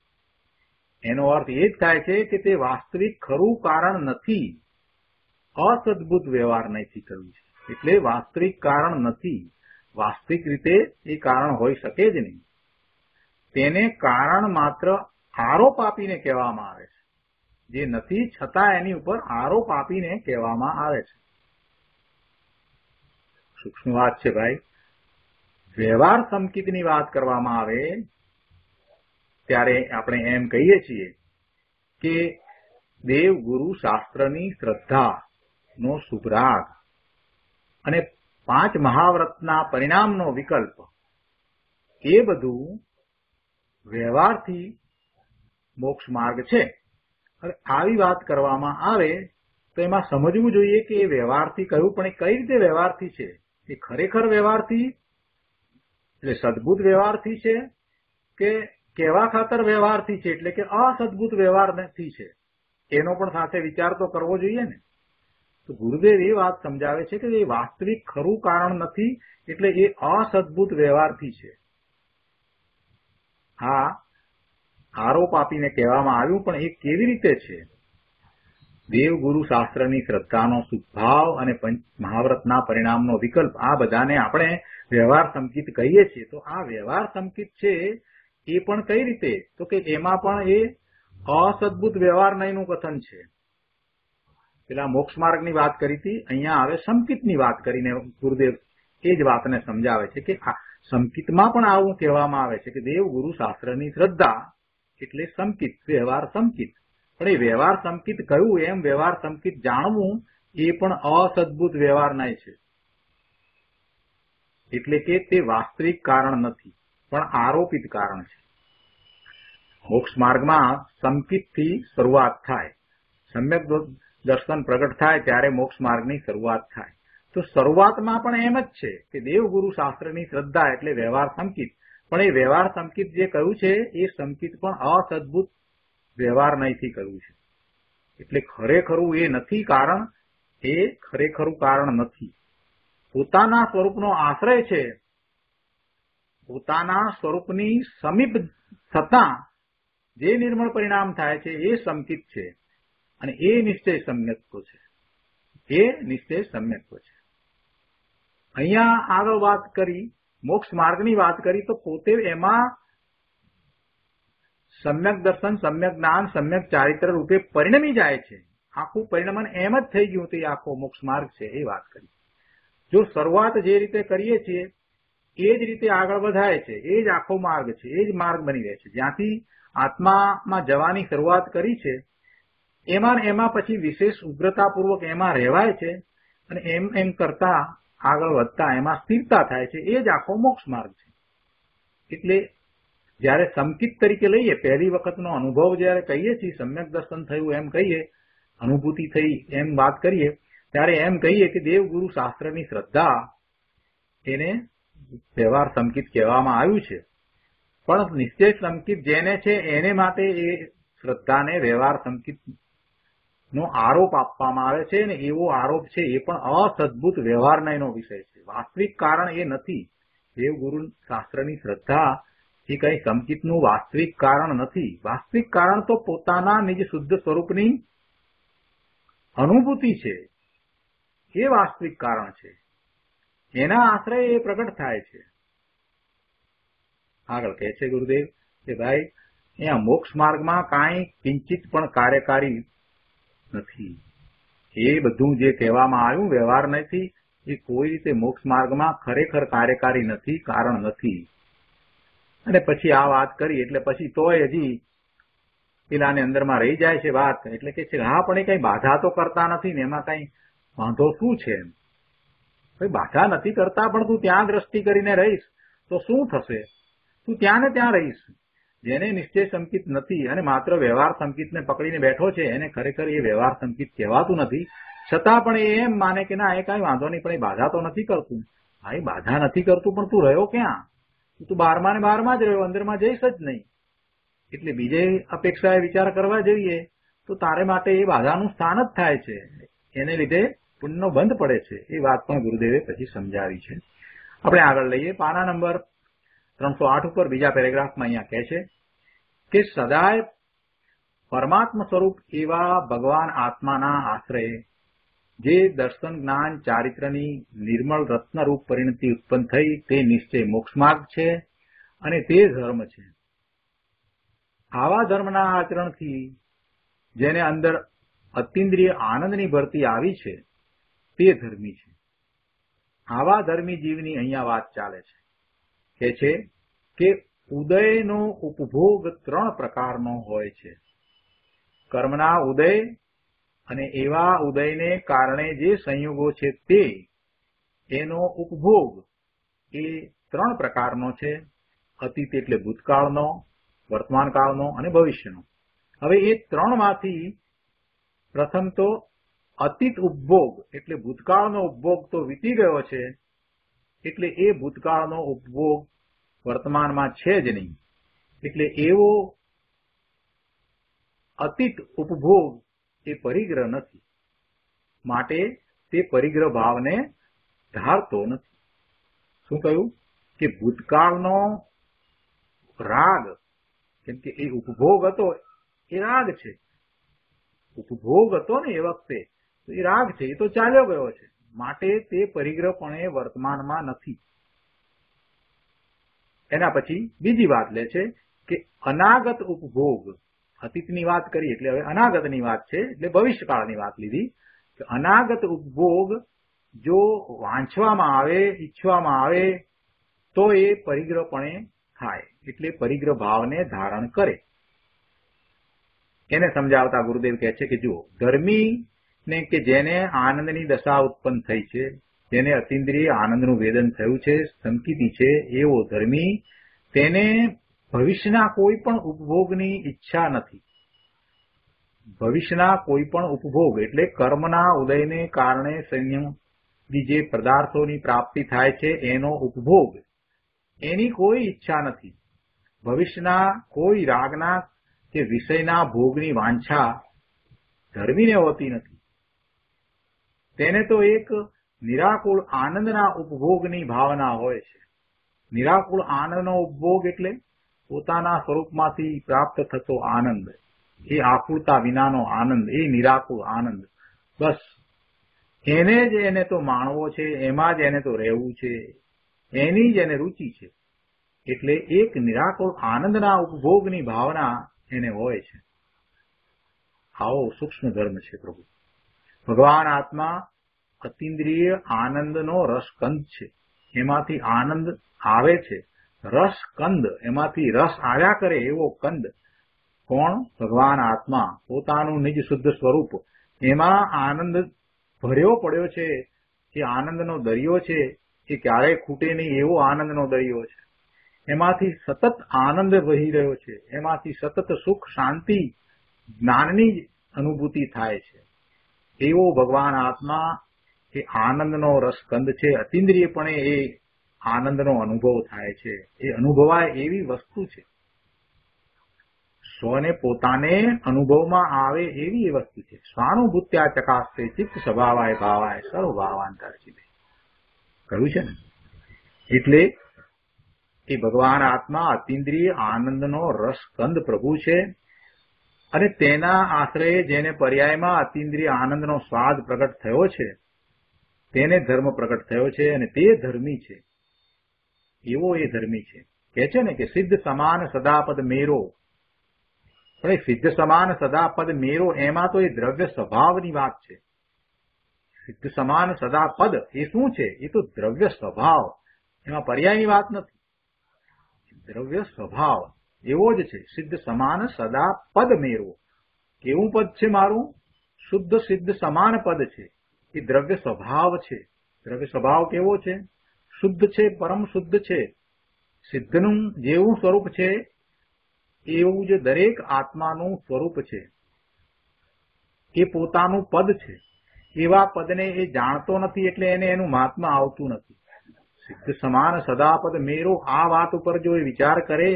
એનો અર્થ એ જ થાય છે કે તે વાસ્તવિક ખરું કારણ નથી, અસદભૂત વ્યવહાર નહીંથી કહ્યું છે. એટલે વાસ્તવિક કારણ નથી. વાસ્તવિક રીતે એ કારણ હોઈ શકે જ નહીં. તેને કારણ માત્ર આરોપ આપીને કહેવામાં આવે છે. જે નથી છતાં એની ઉપર આરોપ આપીને કહેવામાં આવે છે. સૂક્ષ્મ વાત છે ભાઈ. વ્યવહાર સંકિતની વાત કરવામાં આવે ત્યારે આપણે એમ કહીએ છીએ કે દેવ ગુરુ શાસ્ત્રની શ્રદ્ધાનો શુભરાગ અને 5 મહાવ્રતના પરિણામનો વિકલ્પ, એ બધું વ્યવહારથી મોક્ષ માર્ગ છે. હવે આવી વાત કરવામાં આવે તો એમાં સમજવું જોઈએ કે એ વ્યવહારથી કહ્યું, પણ એ કઈ રીતે વ્યવહારથી છે? એ ખરેખર વ્યવહારથી, એટલે સદભૂત વ્યવહારથી છે કે કહેવા ખાતર વ્યવહારથી છે, એટલે કે અસદભૂત વ્યવહારથી છે? એનો પણ સાથે વિચાર તો કરવો જોઈએ ને. તો ગુરુદેવ એ વાત સમજાવે છે કે એ વાસ્તવિક ખરું કારણ નથી, એટલે એ અસદભૂત વ્યવહારથી છે. હા, આરોપ આપીને કહેવામાં આવ્યું, પણ એ કેવી રીતે છે? દેવ ગુરુ શાસ્ત્રની શ્રદ્ધાનો સુભાવ અને મહાવ્રતના પરિણામનો વિકલ્પ, આ બધાને આપણે વ્યવહાર સંકિત કહીએ છીએ. તો આ વ્યવહાર સંકિત છે એ પણ કઈ રીતે? તો કે એમાં પણ એ અસદભૂત વ્યવહાર નહીંનું કથન છે. પેલા મોક્ષ માર્ગની વાત કરી હતી, અહીંયા હવે સંકિતની વાત કરીને ગુરુદેવ એ જ વાતને સમજાવે છે કે આ સંકિતમાં પણ આવું કહેવામાં આવે છે કે દેવ ગુરુ શાસ્ત્રની શ્રદ્ધા એટલે સંકિત, વ્યવહાર સંકિત. પણ એ વ્યવહાર સંકિત કહ્યું એમ વ્યવહાર સંકિત જાણવું એ પણ અસદભૂત વ્યવહાર નહીં છે. એટલે કે તે વાસ્તવિક કારણ નથી, પણ આરોપિત કારણ છે. મોક્ષ માર્ગમાં સંકિતથી શરૂઆત થાય, સમ્યક દર્શન પ્રગટ થાય ત્યારે મોક્ષ માર્ગની શરૂઆત થાય. તો શરૂઆતમાં પણ એમ જ છે કે દેવ ગુરુ શાસ્ત્રની શ્રદ્ધા એટલે વ્યવહાર સંકિત. પણ એ વ્યવહાર સંકિત જે કહ્યું છે એ સંકિત પણ અસદભૂત વ્યવહાર નહીંથી કહ્યું છે. એટલે ખરેખરું એ નથી કારણ, એ ખરેખરું કારણ નથી. પોતાના સ્વરૂપનો આશ્રય છે, પોતાના સ્વરૂપની સમીપ થતાં જે નિર્મળ પરિણામ થાય છે એ સંકિત છે, અને એ નિશ્ચય સમ્યક્ત્વ છે. એ નિશ્ચય સમ્યક્ત્વ છે. અહીંયા આગળ વાત કરી, મોક્ષ માર્ગની વાત કરી, તો પોતે એમાં સમ્યક દર્શન, સમ્યક જ્ઞાન, સમ્યક ચારિત્ર રૂપે પરિણમી જાય છે. આખું પરિણમન એમ જ થઈ ગયું, તે આખો મોક્ષ માર્ગ છે એ વાત કરી. જો શરૂઆત જે રીતે કરીએ છીએ એ જ રીતે આગળ વધાય છે, એ જ આખો માર્ગ છે, એ જ માર્ગ બની રહે છે. જ્યાંથી આત્મામાં જવાની શરૂઆત કરી છે એમાં પછી વિશેષ ઉગ્રતાપૂર્વક એમાં રહેવાય છે, અને એમ કરતા આગળ વધતા એમાં સ્થિરતા થાય છે. એ જ આખો મોક્ષ માર્ગ છે. એટલે જયારે સંકિત તરીકે લઈએ, પહેલી વખતનો અનુભવ જયારે કહીએ છીએ, સમ્યક દર્શન થયું એમ કહીએ, અનુભૂતિ થઈ એમ વાત કરીએ, ત્યારે એમ કહીએ કે દેવ ગુરુ શાસ્ત્રની શ્રદ્ધા એને વ્યવહાર સંકિત કહેવામાં આવ્યું છે. પણ નિશ્ચય સંકિત જેને છે એને માટે એ શ્રદ્ધાને વ્યવહાર સંકિત નો આરોપ આપવામાં આવે છે ને એવો આરોપ છે એ પણ અસદભૂત વ્યવહારનો વિષય છે. વાસ્તવિક કારણ એ નથી. દેવગુરુ શાસ્ત્રની શ્રદ્ધા એ કઈ સંકિતનું વાસ્તવિક કારણ નથી. વાસ્તવિક કારણ તો પોતાના નિજ શુદ્ધ સ્વરૂપની અનુભૂતિ છે. એ વાસ્તવિક કારણ છે. એના આશ્રય એ પ્રગટ થાય છે. આગળ કહે છે ગુરુદેવ કે ભાઈ અહીંયા મોક્ષ માર્ગમાં કાંઈ કિંચિત પણ કાર્યકારી નથી. એ બધું જે કહેવામાં આવ્યું વ્યવહાર નથી એ કોઈ રીતે મોક્ષ માર્ગમાં ખરેખર કાર્યકારી નથી, કારણ નથી. અને પછી આ વાત કરી એટલે પછી તોય હજી પેલાની અંદરમાં રહી જાય છે વાત. એટલે કે છે હા પણ એ કઈ બાધા તો કરતા નથી ને એમાં કઈ વાંધો શું છે? ભાઈ બાધા નથી કરતા પણ તું ત્યાં દ્રષ્ટિ કરીને રહીશ તો શું થશે? તું ત્યાં ને ત્યાં રહીશ. જેને નિશ્ચય સંકિત નથી અને માત્ર વ્યવહાર સંકિતને પકડીને બેઠો છે એને ખરેખર એ વ્યવહાર સંકિત કહેવાતું નથી. છતાં પણ એ એમ માને કે ના એ કઈ વાંધો નહીં, પણ એ બાધા તો નથી કરતું. હા, એ બાધા નથી કરતું પણ તું રહ્યો ક્યાં? તું બહારમાં ને બહારમાં જ રહ્યો, અંદરમાં જઈશ જ નહીં. એટલે બીજે અપેક્ષાએ વિચાર કરવા જઈએ તો તારે માટે એ બાધાનું સ્થાન જ થાય છે. એને લીધે પુણ્યનો બંધ પડે છે. એ વાત પણ ગુરુદેવે પછી સમજાવી છે. આપણે આગળ લઈએ પાના નંબર 308 ઉપર બીજા પેરેગ્રાફમાં અહીંયા કહે છે કે સદાય પરમાત્મા સ્વરૂપ એવા ભગવાન આત્માના આશ્રય જે દર્શન જ્ઞાન ચારિત્રની નિર્મળ રત્નરૂપ પરિણતિ ઉત્પન્ન થઈ તે નિશ્ચય મોક્ષ માર્ગ છે અને તે ધર્મ છે. આવા ધર્મના આચરણથી જેને અંદર અતિન્દ્રિય આનંદની ભરતી આવી છે તે ધર્મી છે. આવા ધર્મી જીવની અહીંયા વાત ચાલે છે. કે છે કે ઉદયનો ઉપભોગ 3 પ્રકારનો હોય છે. કર્મના ઉદય અને એવા ઉદયને કારણે જે સંયોગો છે તે એનો ઉપભોગ એ 3 પ્રકારનો છે. અતીત એટલે ભૂતકાળનો, વર્તમાન કાળનો અને ભવિષ્યનો. હવે એ 3 માંથી પ્રથમ તો અતીત ઉપભોગ એટલે ભૂતકાળનો ઉપભોગ તો વીતી ગયો છે, એટલે એ ભૂતકાળનો ઉપભોગ વર્તમાનમાં છે જ નહીં. એટલે એવો અતીત ઉપભોગ એ પરિગ્રહ નથી, માટે તે પરિગ્રહ ભાવને ધારતો નથી. શું કહ્યું કે ભૂતકાળનો રાગ, કેમ કે એ ઉપભોગ હતો એ રાગ છે. ઉપભોગ હતો ને એ વખતે એ રાગ છે, એ તો ચાલ્યો ગયો છે, માટે તે પરિગ્રહ પણ એ વર્તમાનમાં નથી. એના પછી બીજી વાત લે છે કે અનાગત ઉપભોગ. અતીતની વાત કરી એટલે હવે અનાગતની વાત છે, એટલે ભવિષ્યકાળની વાત લીધી. અનાગત ઉપભોગ જો વાંચવામાં આવે, ઈચ્છવામાં આવે તો એ પરિગ્રહપણે થાય, એટલે પરિગ્રહ ભાવને ધારણ કરે. એને સમજાવતા ગુરુદેવ કહે છે કે જુઓ, ધર્મી ને કે જેને આનંદની દશા ઉત્પન્ન થઈ છે, જેને અતિન્દ્રિય આનંદનું વેદન થયું છે, સંકિતી છે, એવો ધર્મી તેને ભવિષ્યના કોઈ પણ ઉપભોગની ઈચ્છા નથી. ભવિષ્યના કોઈ પણ ઉપભોગ એટલે કર્મના ઉદયને કારણે સંયમથી જે પદાર્થોની પ્રાપ્તિ થાય છે એનો ઉપભોગ, એની કોઈ ઈચ્છા નથી. ભવિષ્યના કોઈ રાગના કે વિષયના ભોગની વાંછા ધર્મીને હોતી નથી. તેને તો એક નિરાકુળ આનંદના ઉપભોગની ભાવના હોય છે. નિરાકુળ આનંદનો ઉપભોગ એટલે પોતાના સ્વરૂપમાંથી પ્રાપ્ત થતો આનંદ, એ આકુળતા વિનાનો આનંદ, એ નિરાકુળ આનંદ. બસ એને જ એને તો માણવો છે, એમાં જ એને તો રહેવું છે, એની જ એને રુચિ છે. એટલે એક નિરાકુળ આનંદના ઉપભોગની ભાવના એને હોય છે. આવો સૂક્ષ્મ ધર્મ છે પ્રભુ. ભગવાન આત્મા અતિન્દ્રિય આનંદનો રસકંદ છે. એમાંથી આનંદ આવે છે, રસકંદ, એમાંથી રસ આવ્યા કરે એવો કંદ. કોણ? ભગવાન આત્મા પોતાનું નિજ શુદ્ધ સ્વરૂપ, એમાં આનંદ ભર્યો પડ્યો છે. એ આનંદનો દરિયો છે, એ ક્યારેય ખૂટે નહીં એવો આનંદનો દરિયો છે. એમાંથી સતત આનંદ વહી રહ્યો છે, એમાંથી સતત સુખ, શાંતિ, જ્ઞાનની અનુભૂતિ થાય છે. એવો ભગવાન આત્મા એ આનંદનો રસકંદ છે. અતિન્દ્રિયપણે એ આનંદનો અનુભવ થાય છે. એ અનુભવાય એવી વસ્તુ છે. સ્વને પોતાને અનુભવમાં આવે એવી એ વસ્તુ છે. સ્વાનુભૂત્યા ચકાસ્તે ચિત્ત સ્વભાવાય ભાવાય સર્વ ભાવાંતરચિતે કહ્યું છે ને. એટલે એ ભગવાન આત્મા અતિન્દ્રિય આનંદનો રસકંદ પ્રભુ છે અને તેના આશ્રયે જેને પર્યાયમાં અતિન્દ્રિય આનંદનો સ્વાદ પ્રગટ થયો છે તેને ધર્મ પ્રગટ થયો છે અને તે ધર્મી છે. એવો એ ધર્મી છે. કહે છે ને કે સિદ્ધ સમાન સદાપદ મેરો. પણ એ સિદ્ધ સમાન સદાપદ મેરો એમાં તો એ દ્રવ્ય સ્વભાવની વાત છે. સિદ્ધ સમાન સદાપદ એ શું છે? એ તો દ્રવ્ય સ્વભાવ, એમાં પર્યાયની વાત નથી. દ્રવ્ય સ્વભાવ એવો જ છે. સિદ્ધ સમાન સદા પદ મેરો. કેવું પદ છે મારું? શુદ્ધ સિદ્ધ સમાન પદ છે. એ દ્રવ્ય સ્વભાવ છે. દ્રવ્ય સ્વભાવ કેવો છે? શુદ્ધ છે, પરમ શુદ્ધ છે. સિદ્ધનું જેવું સ્વરૂપ છે એવું જ દરેક આત્માનું સ્વરૂપ છે. એ પોતાનું પદ છે. એવા પદને એ જાણતો નથી એટલે એને એનું મહાત્મા આવતું નથી. સિદ્ધ સમાન સદાપદ મેરો આ વાત ઉપર જો એ વિચાર કરે,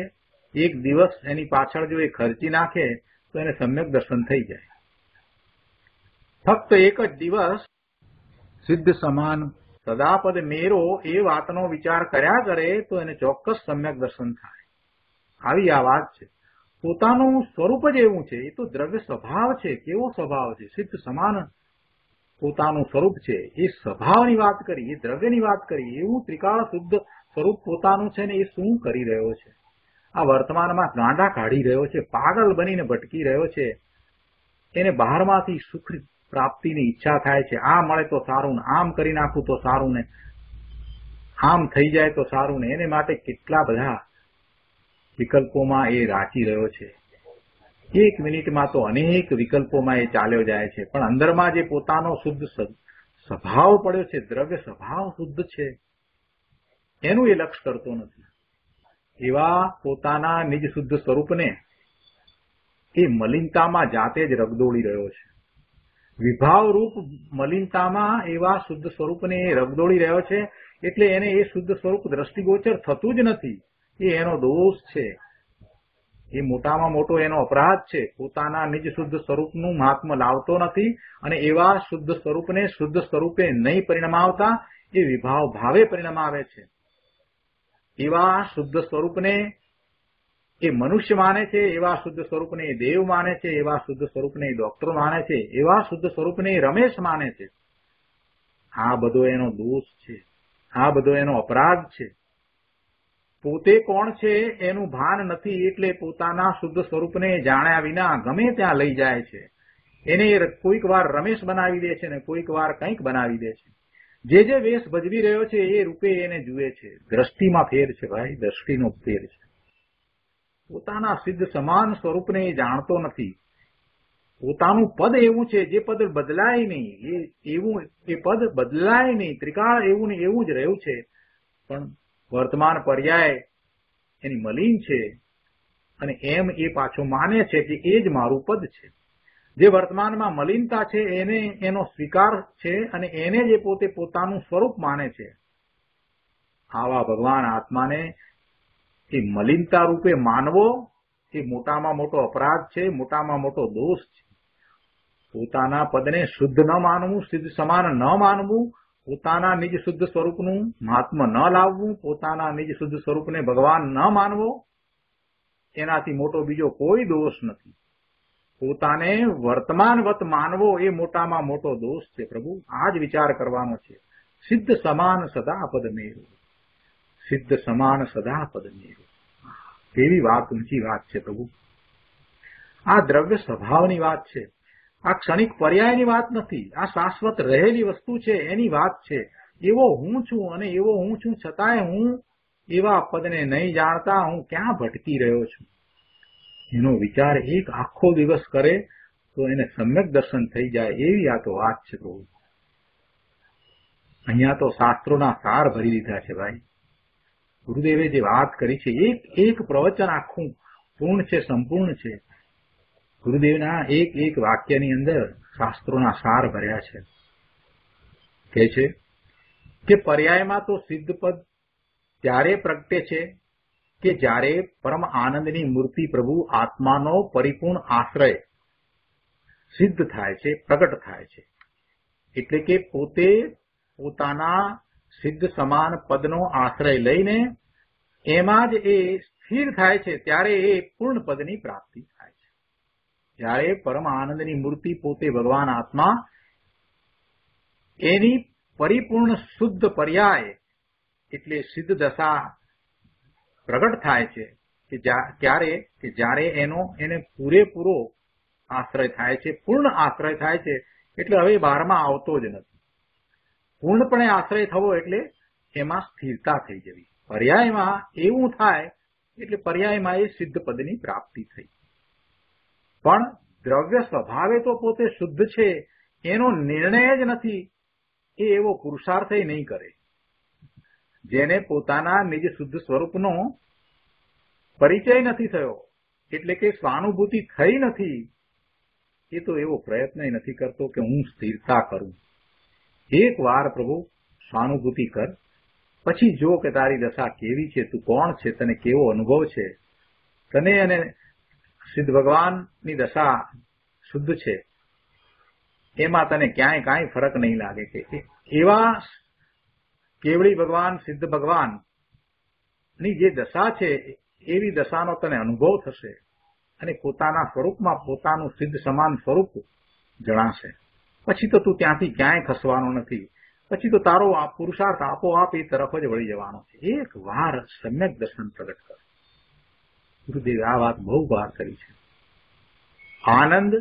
એક દિવસ એની પાછળ જો એ ખર્ચી નાખે તો એને સમ્યક દર્શન થઈ જાય. ફક્ત એક જ દિવસ સિદ્ધ સમાન સદાપદ મેરો એ વાતનો વિચાર કર્યા કરે તો એને ચોક્કસ સમ્યક દર્શન થાય. આવી આ વાત છે. પોતાનું સ્વરૂપ જ એવું છે. એ તો દ્રવ્ય સ્વભાવ છે. કેવો સ્વભાવ છે? સિદ્ધ સમાન પોતાનું સ્વરૂપ છે. એ સ્વભાવની વાત કરી, એ દ્રવ્યની વાત કરી. એવું ત્રિકાળ શુદ્ધ સ્વરૂપ પોતાનું છે ને એ શું કરી રહ્યો છે? આ વર્તમાનમાં ગાંડા કાઢી રહ્યો છે, પાગલ બનીને ભટકી રહ્યો છે. એને બહારમાંથી સુખ પ્રાપ્તિની ઈચ્છા થાય છે. આ મળે તો સારું ને, આમ કરી નાખું તો સારું ને, આમ થઈ જાય તો સારું ને. એને માટે કેટલા બધા વિકલ્પોમાં એ રાચી રહ્યો છે. એક મિનિટમાં તો અનેક વિકલ્પોમાં એ ચાલ્યો જાય છે. પણ અંદરમાં જે પોતાનો શુદ્ધ સ્વભાવ પડ્યો છે, દ્રવ્ય સ્વભાવ શુદ્ધ છે, એનું એ લક્ષ કરતો નથી. એવા પોતાના નિજ શુદ્ધ સ્વરૂપને એ મલિનતામાં જાતે જ રગદોળી રહ્યો છે. વિભાવરૂપ મલિનતામાં એવા શુદ્ધ સ્વરૂપને એ રગદોળી રહ્યો છે. એટલે એને એ શુદ્ધ સ્વરૂપ દ્રષ્ટિગોચર થતું જ નથી. એ એનો દોષ છે. એ મોટામાં મોટો એનો અપરાધ છે. પોતાના નિજ શુદ્ધ સ્વરૂપનું મહાત્મ્ય લાવતો નથી અને એવા શુદ્ધ સ્વરૂપને શુદ્ધ સ્વરૂપે નહીં પરિણમાવતા એ વિભાવ ભાવે પરિણમાવે છે. એવા શુદ્ધ સ્વરૂપને એ મનુષ્ય માને છે, એવા શુદ્ધ સ્વરૂપને એ દેવ માને છે, એવા શુદ્ધ સ્વરૂપને એ ડોક્ટર માને છે, એવા શુદ્ધ સ્વરૂપને એ રમેશ માને છે. આ બધો એનો દોષ છે. આ બધો એનો અપરાધ છે. પોતે કોણ છે એનું ભાન નથી એટલે પોતાના શુદ્ધ સ્વરૂપને જાણ્યા વિના ગમે ત્યાં લઈ જાય છે. એને કોઈક વાર રમેશ બનાવી દે છે ને કોઈક વાર કંઈક બનાવી દે છે. જે જે વેશ ભજવી રહ્યો છે એ રૂપે એને જુએ છે. દ્રષ્ટિમાં ફેર છે ભાઈ, દ્રષ્ટિનો ફેર છે. પોતાના સિદ્ધ સમાન સ્વરૂપને એ જાણતો નથી. પોતાનું પદ એવું છે જે પદ બદલાય નહીં. એ પદ બદલાય નહીં. ત્રિકાળ એવું ને એવું જ રહ્યું છે. પણ વર્તમાન પર્યાય એની મલિન છે અને એમ એ પાછો માને છે કે એ જ મારું પદ છે. જે વર્તમાનમાં મલિનતા છે એને એનો સ્વીકાર છે અને એને જે પોતે પોતાનું સ્વરૂપ માને છે. આવા ભગવાન આત્માને એ મલિનતા રૂપે માનવો એ મોટામાં મોટો અપરાધ છે, મોટામાં મોટો દોષ છે. પોતાના પદને શુદ્ધ ન માનવું, સિદ્ધ સમાન ન માનવું, પોતાના નિજ શુદ્ધ સ્વરૂપનું મહાત્મ્ય ન લાવવું, પોતાના નિજ શુદ્ધ સ્વરૂપને ભગવાન ન માનવો, એનાથી મોટો બીજો કોઈ દોષ નથી. પોતાને વર્તમાનવત માનવો એ મોટામાં મોટો દોષ છે. પ્રભુ આ જ વિચાર કરવાનો છે. સિદ્ધ સમાન સદા પદ મેરુ, સિદ્ધ સમાન સદા પદ મેરુ. કેવી વાત, ઊંચી વાત છે પ્રભુ. આ દ્રવ્ય સ્વભાવની વાત છે. આ ક્ષણિક પર્યાયની વાત નથી. આ શાશ્વત રહેલી વસ્તુ છે એની વાત છે. એવો હું છું અને એવો હું છું છતાંય હું એવા પદને નહીં જાણતા હું ક્યાં ભટકી રહ્યો છું. એનો વિચાર એક આખો દિવસ કરે તો એને સમ્યક દર્શન થઈ જાય એવી આ તો વાત છે પ્રભુ. અહીંયા તો શાસ્ત્રોના સાર ભરી દીધા છે ભાઈ. ગુરુદેવે જે વાત કરી છે એક એક પ્રવચન આખું પૂર્ણ છે, સંપૂર્ણ છે. ગુરુદેવના એક એક વાક્યની અંદર શાસ્ત્રોના સાર ભર્યા છે. કહે છે કે પર્યાયમાં તો સિદ્ધ પદ ત્યારે પ્રગટે છે કે જ્યારે પરમ આનંદની મૂર્તિ પ્રભુ આત્માનો પરિપૂર્ણ આશ્રય સિદ્ધ થાય છે, પ્રગટ થાય છે, એટલે કે પોતે પોતાના સિદ્ધ સમાન પદનો આશ્રય લઈને એમાં જ એ સ્થિર થાય છે, ત્યારે એ પૂર્ણ પદની પ્રાપ્તિ થાય છે. જ્યારે પરમ આનંદની મૂર્તિ પોતે ભગવાન આત્મા એની પરિપૂર્ણ શુદ્ધ પર્યાય એટલે સિદ્ધ દશા પ્રગટ થાય છે કે જ્યારે એને પૂરેપૂરો આશ્રય થાય છે, પૂર્ણ આશ્રય થાય છે, એટલે હવે બહારમાં આવતો જ નથી. પૂર્ણપણે આશ્રય થવો એટલે એમાં સ્થિરતા થઈ જવી. પર્યાયમાં એવું થાય એટલે પર્યાયમાં એ સિદ્ધ પદની પ્રાપ્તિ થઈ. પણ દ્રવ્ય સ્વભાવે તો પોતે શુદ્ધ છે, એનો નિર્ણય જ નથી, એ એવો પુરુષાર્થ નહીં કરે. જેને પોતાના નિજ શુદ્ધ સ્વરૂપનો પરિચય નથી થયો, એટલે કે સ્વાનુભૂતિ થઈ નથી, એ તો એવો પ્રયત્ન નથી કરતો કે હું સ્થિરતા કરું. એક વાર પ્રભુ સ્વાનુભૂતિ કર, પછી જો કે તારી દશા કેવી છે, તું કોણ છે, તને કેવો અનુભવ છે, તને અને સિદ્ધ ભગવાનની દશા શુદ્ધ છે એમાં તને ક્યાંય કાંઈ ફરક નહીં લાગે. કે એવા કેવળી ભગવાન સિદ્ધ ભગવાનની જે દશા છે એવી દશાનો તને અનુભવ થશે અને પોતાના સ્વરૂપમાં પોતાનું સિદ્ધ સમાન સ્વરૂપ જણાશે. પછી તો તું ત્યાંથી ક્યાંય ખસવાનો નથી. પછી તો તારો આ પુરુષાર્થ આપોઆપ એ તરફ જ વળી જવાનો છે. એક વાર સમ્યક દર્શન પ્રગટ કર. ગુરુદેવે આ વાત બહુ વાર કરી છે. આનંદ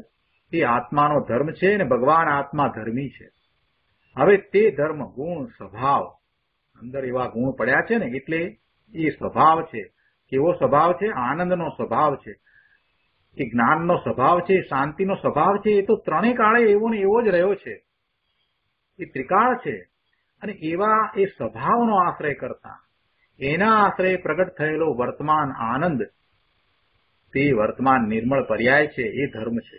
એ આત્માનો ધર્મ છે અને ભગવાન આત્મા ધર્મી છે. હવે તે ધર્મ ગુણ સ્વભાવ અંદર એવા ગુણ પડ્યા છે ને, એટલે એ સ્વભાવ છે. કેવો સ્વભાવ છે? આનંદનો સ્વભાવ છે, એ જ્ઞાનનો સ્વભાવ છે, શાંતિનો સ્વભાવ છે. એ તો ત્રણેય કાળે એવો ને એવો જ રહ્યો છે. એ ત્રિકાળ છે. અને એવા એ સ્વભાવનો આશ્રય કરતા એના આશ્રય પ્રગટ થયેલો વર્તમાન આનંદ, તે વર્તમાન નિર્મળ પર્યાય છે, એ ધર્મ છે.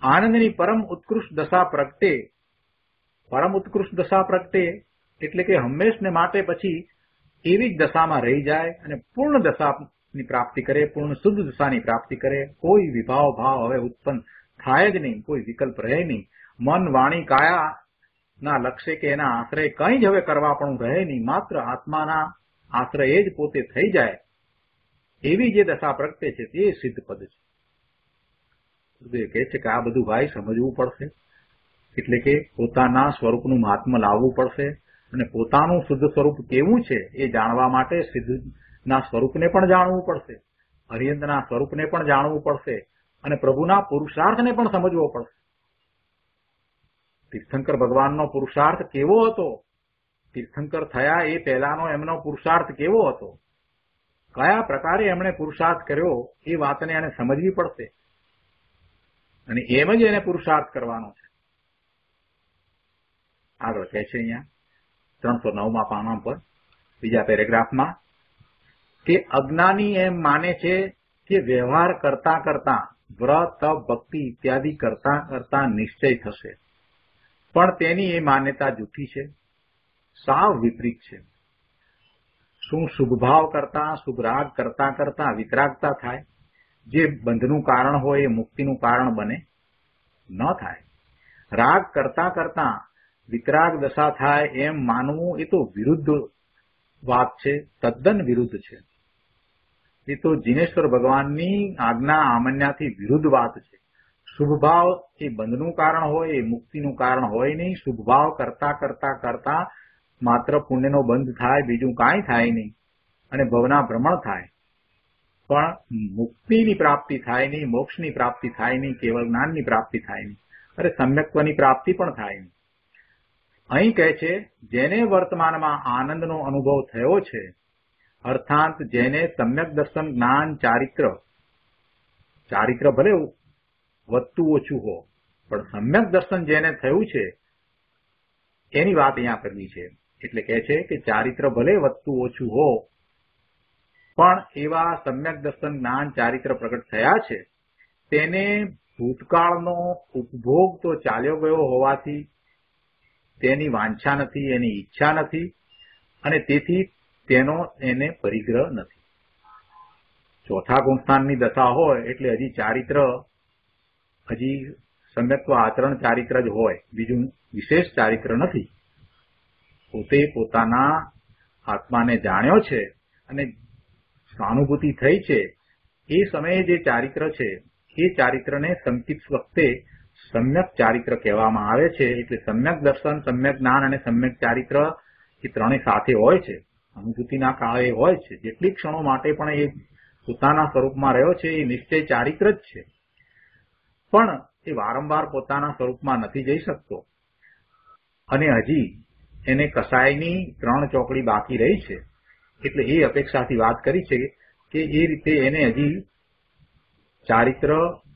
આનંદની પરમ ઉત્કૃષ્ટ દશા પ્રગટે. પરમ ઉત્કૃષ્ટ દશા પ્રગટે એટલે કે હંમેશને માટે પછી એવી જ દશામાં રહી જાય અને પૂર્ણ દશાની પ્રાપ્તિ કરે, પૂર્ણ શુદ્ધ દશાની પ્રાપ્તિ કરે. કોઈ વિભાવ ભાવ હવે ઉત્પન્ન થાય જ નહીં, કોઈ વિકલ્પ રહે નહીં. મન વાણી કાયાના લક્ષ્ય કે એના આશ્રય કંઈ જ હવે કરવા પણ રહે નહીં. માત્ર આત્માના આશ્રય જ પોતે થઈ જાય એવી જે દશા પ્રગટે છે તે સિદ્ધ પદ છે. ગુરુદેવ કહે છે કે આ બધું ભાઈ સમજવું પડશે. એટલે કે પોતાના સ્વરૂપનું મહાત્મ્ય લાવવું પડશે અને પોતાનું શુદ્ધ સ્વરૂપ કેવું છે એ જાણવા માટે સિદ્ધના સ્વરૂપને પણ જાણવું પડશે, હરિયંતના સ્વરૂપને પણ જાણવું પડશે અને પ્રભુના પુરુષાર્થને પણ સમજવો પડશે. તીર્થંકર ભગવાનનો પુરુષાર્થ કેવો હતો? તીર્થંકર થયા એ પહેલાનો એમનો પુરુષાર્થ કેવો હતો? કયા પ્રકારે એમણે પુરુષાર્થ કર્યો એ વાતને એને સમજવી પડશે અને એમ જ એને પુરુષાર્થ કરવાનો છે. આગળ કહે છે અહીંયા 309મા પાના પર બીજા પેરેગ્રાફમાં કે અજ્ઞાની એમ માને છે કે વ્યવહાર કરતા કરતા વ્રત તપ ભક્તિ ઇત્યાદિ કરતા કરતા નિશ્ચય થશે, પણ તેની એ માન્યતા જૂઠી છે, સાવ વિપરીત છે. શું શુભ ભાવ કરતા શુભ રાગ કરતા કરતા વિતરાગતા થાય? જે બંધનું કારણ હોય એ મુક્તિનું કારણ બને? ન થાય. રાગ કરતા કરતા વિતરાગ દશા થાય એમ માનવું એ તો વિરુદ્ધ વાત છે, તદ્દન વિરુદ્ધ છે. એ તો જીનેશ્વર ભગવાનની આજ્ઞા આમન્યાથી વિરુદ્ધ વાત છે. શુભ ભાવ એ બંધનું કારણ હોય, એ મુક્તિનું કારણ હોય નહીં. શુભ ભાવ કરતા કરતા કરતા માત્ર પુણ્યનો બંધ થાય, બીજું કાંઈ થાય નહીં અને ભવના ભ્રમણ થાય, પણ મુક્તિની પ્રાપ્તિ થાય નહીં, મોક્ષની પ્રાપ્તિ થાય નહીં, કેવળ જ્ઞાનની પ્રાપ્તિ થાય નહીં, અરે સમ્યક્ત્વની પ્રાપ્તિ પણ થાય નહીં. અહીં કહે છે જેને વર્તમાનમાં આનંદનો અનુભવ થયો છે, અર્થાત જેને સમ્યક દર્શન જ્ઞાન ચારિત્ર ભલે વધતું ઓછું હો, પણ સમ્યક દર્શન જેને થયું છે એની વાત અહીંયા કરવી છે. એટલે કહે છે કે ચારિત્ર ભલે વધતું ઓછું હો, પણ એવા સમ્યક દર્શન જ્ઞાન ચારિત્ર પ્રગટ થયા છે, તેને ભૂતકાળનો ઉપભોગ તો ચાલ્યો ગયો હોવાથી તેની વાંછા નથી, એની ઈચ્છા નથી અને તેથી તેનો એને પરિગ્રહ નથી. ચોથા ગુણસ્થાનની દશા હોય એટલે હજી ચારિત્ર, હજી સમ્યક્ત્વ આચરણ ચારિત્ર જ હોય, બીજું વિશેષ ચારિત્ર નથી. પોતે પોતાના આત્માને જાણ્યો છે અને સ્વાનુભૂતિ થઈ છે, એ સમયે જે ચારિત્ર છે એ ચારિત્રને સંકિત વખતે સમ્યક ચારિત્ર કહેવામાં આવે છે. એટલે સમ્યક દર્શન, સમ્યક જ્ઞાન અને સમ્યક ચારિત્ર એ ત્રણેય સાથે હોય છે, અનુભૂતિના કાળે હોય છે. જેટલી ક્ષણો માટે પણ એ પોતાના સ્વરૂપમાં રહ્યો છે એ નિશ્ચય ચારિત્ર જ છે, પણ એ વારંવાર પોતાના સ્વરૂપમાં નથી જઈ શકતો અને હજી એને કસાયની 3 ચોકડી બાકી રહી છે. એટલે એ અપેક્ષાથી વાત કરી છે કે એ રીતે એને હજી ચારિત્ર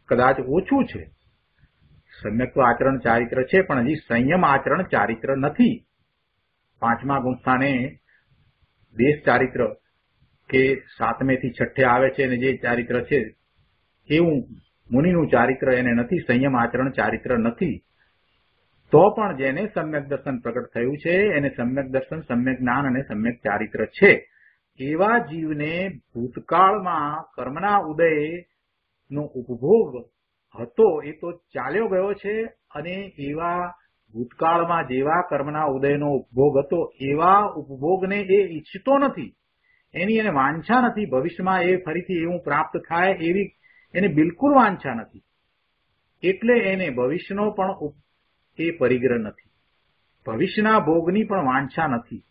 કદાચ ઓછું છે. સમ્યક્ત્વ આચરણ ચારિત્ર છે પણ હજી સંયમ આચરણ ચારિત્ર નથી. 5મા ગુણસ્થાને દેશ ચારિત્ર કે 7મેથી 6 આવે છે અને જે ચારિત્ર છે એવું મુનિનું ચારિત્ર એને નથી, સંયમ આચરણ ચારિત્ર નથી. તો પણ જેને સમ્યક દર્શન પ્રગટ થયું છે એને સમ્યક દર્શન, સમ્યક જ્ઞાન અને સમ્યક ચારિત્ર છે. એવા જીવને ભૂતકાળમાં કર્મના ઉદયનો ઉપભોગ હતો એ તો ચાલ્યો ગયો છે અને એવા ભૂતકાળમાં જેવા કર્મના ઉદયનો ઉપભોગ હતો એવા ઉપભોગને એ ઈચ્છતો નથી, એની એને વાંછા નથી. ભવિષ્યમાં એ ફરીથી એવું પ્રાપ્ત થાય એવી એને બિલકુલ વાંછા નથી. એટલે એને ભવિષ્યનો પણ એ પરિગ્રહ નથી, ભવિષ્યના ભોગની પણ વાંછા નથી.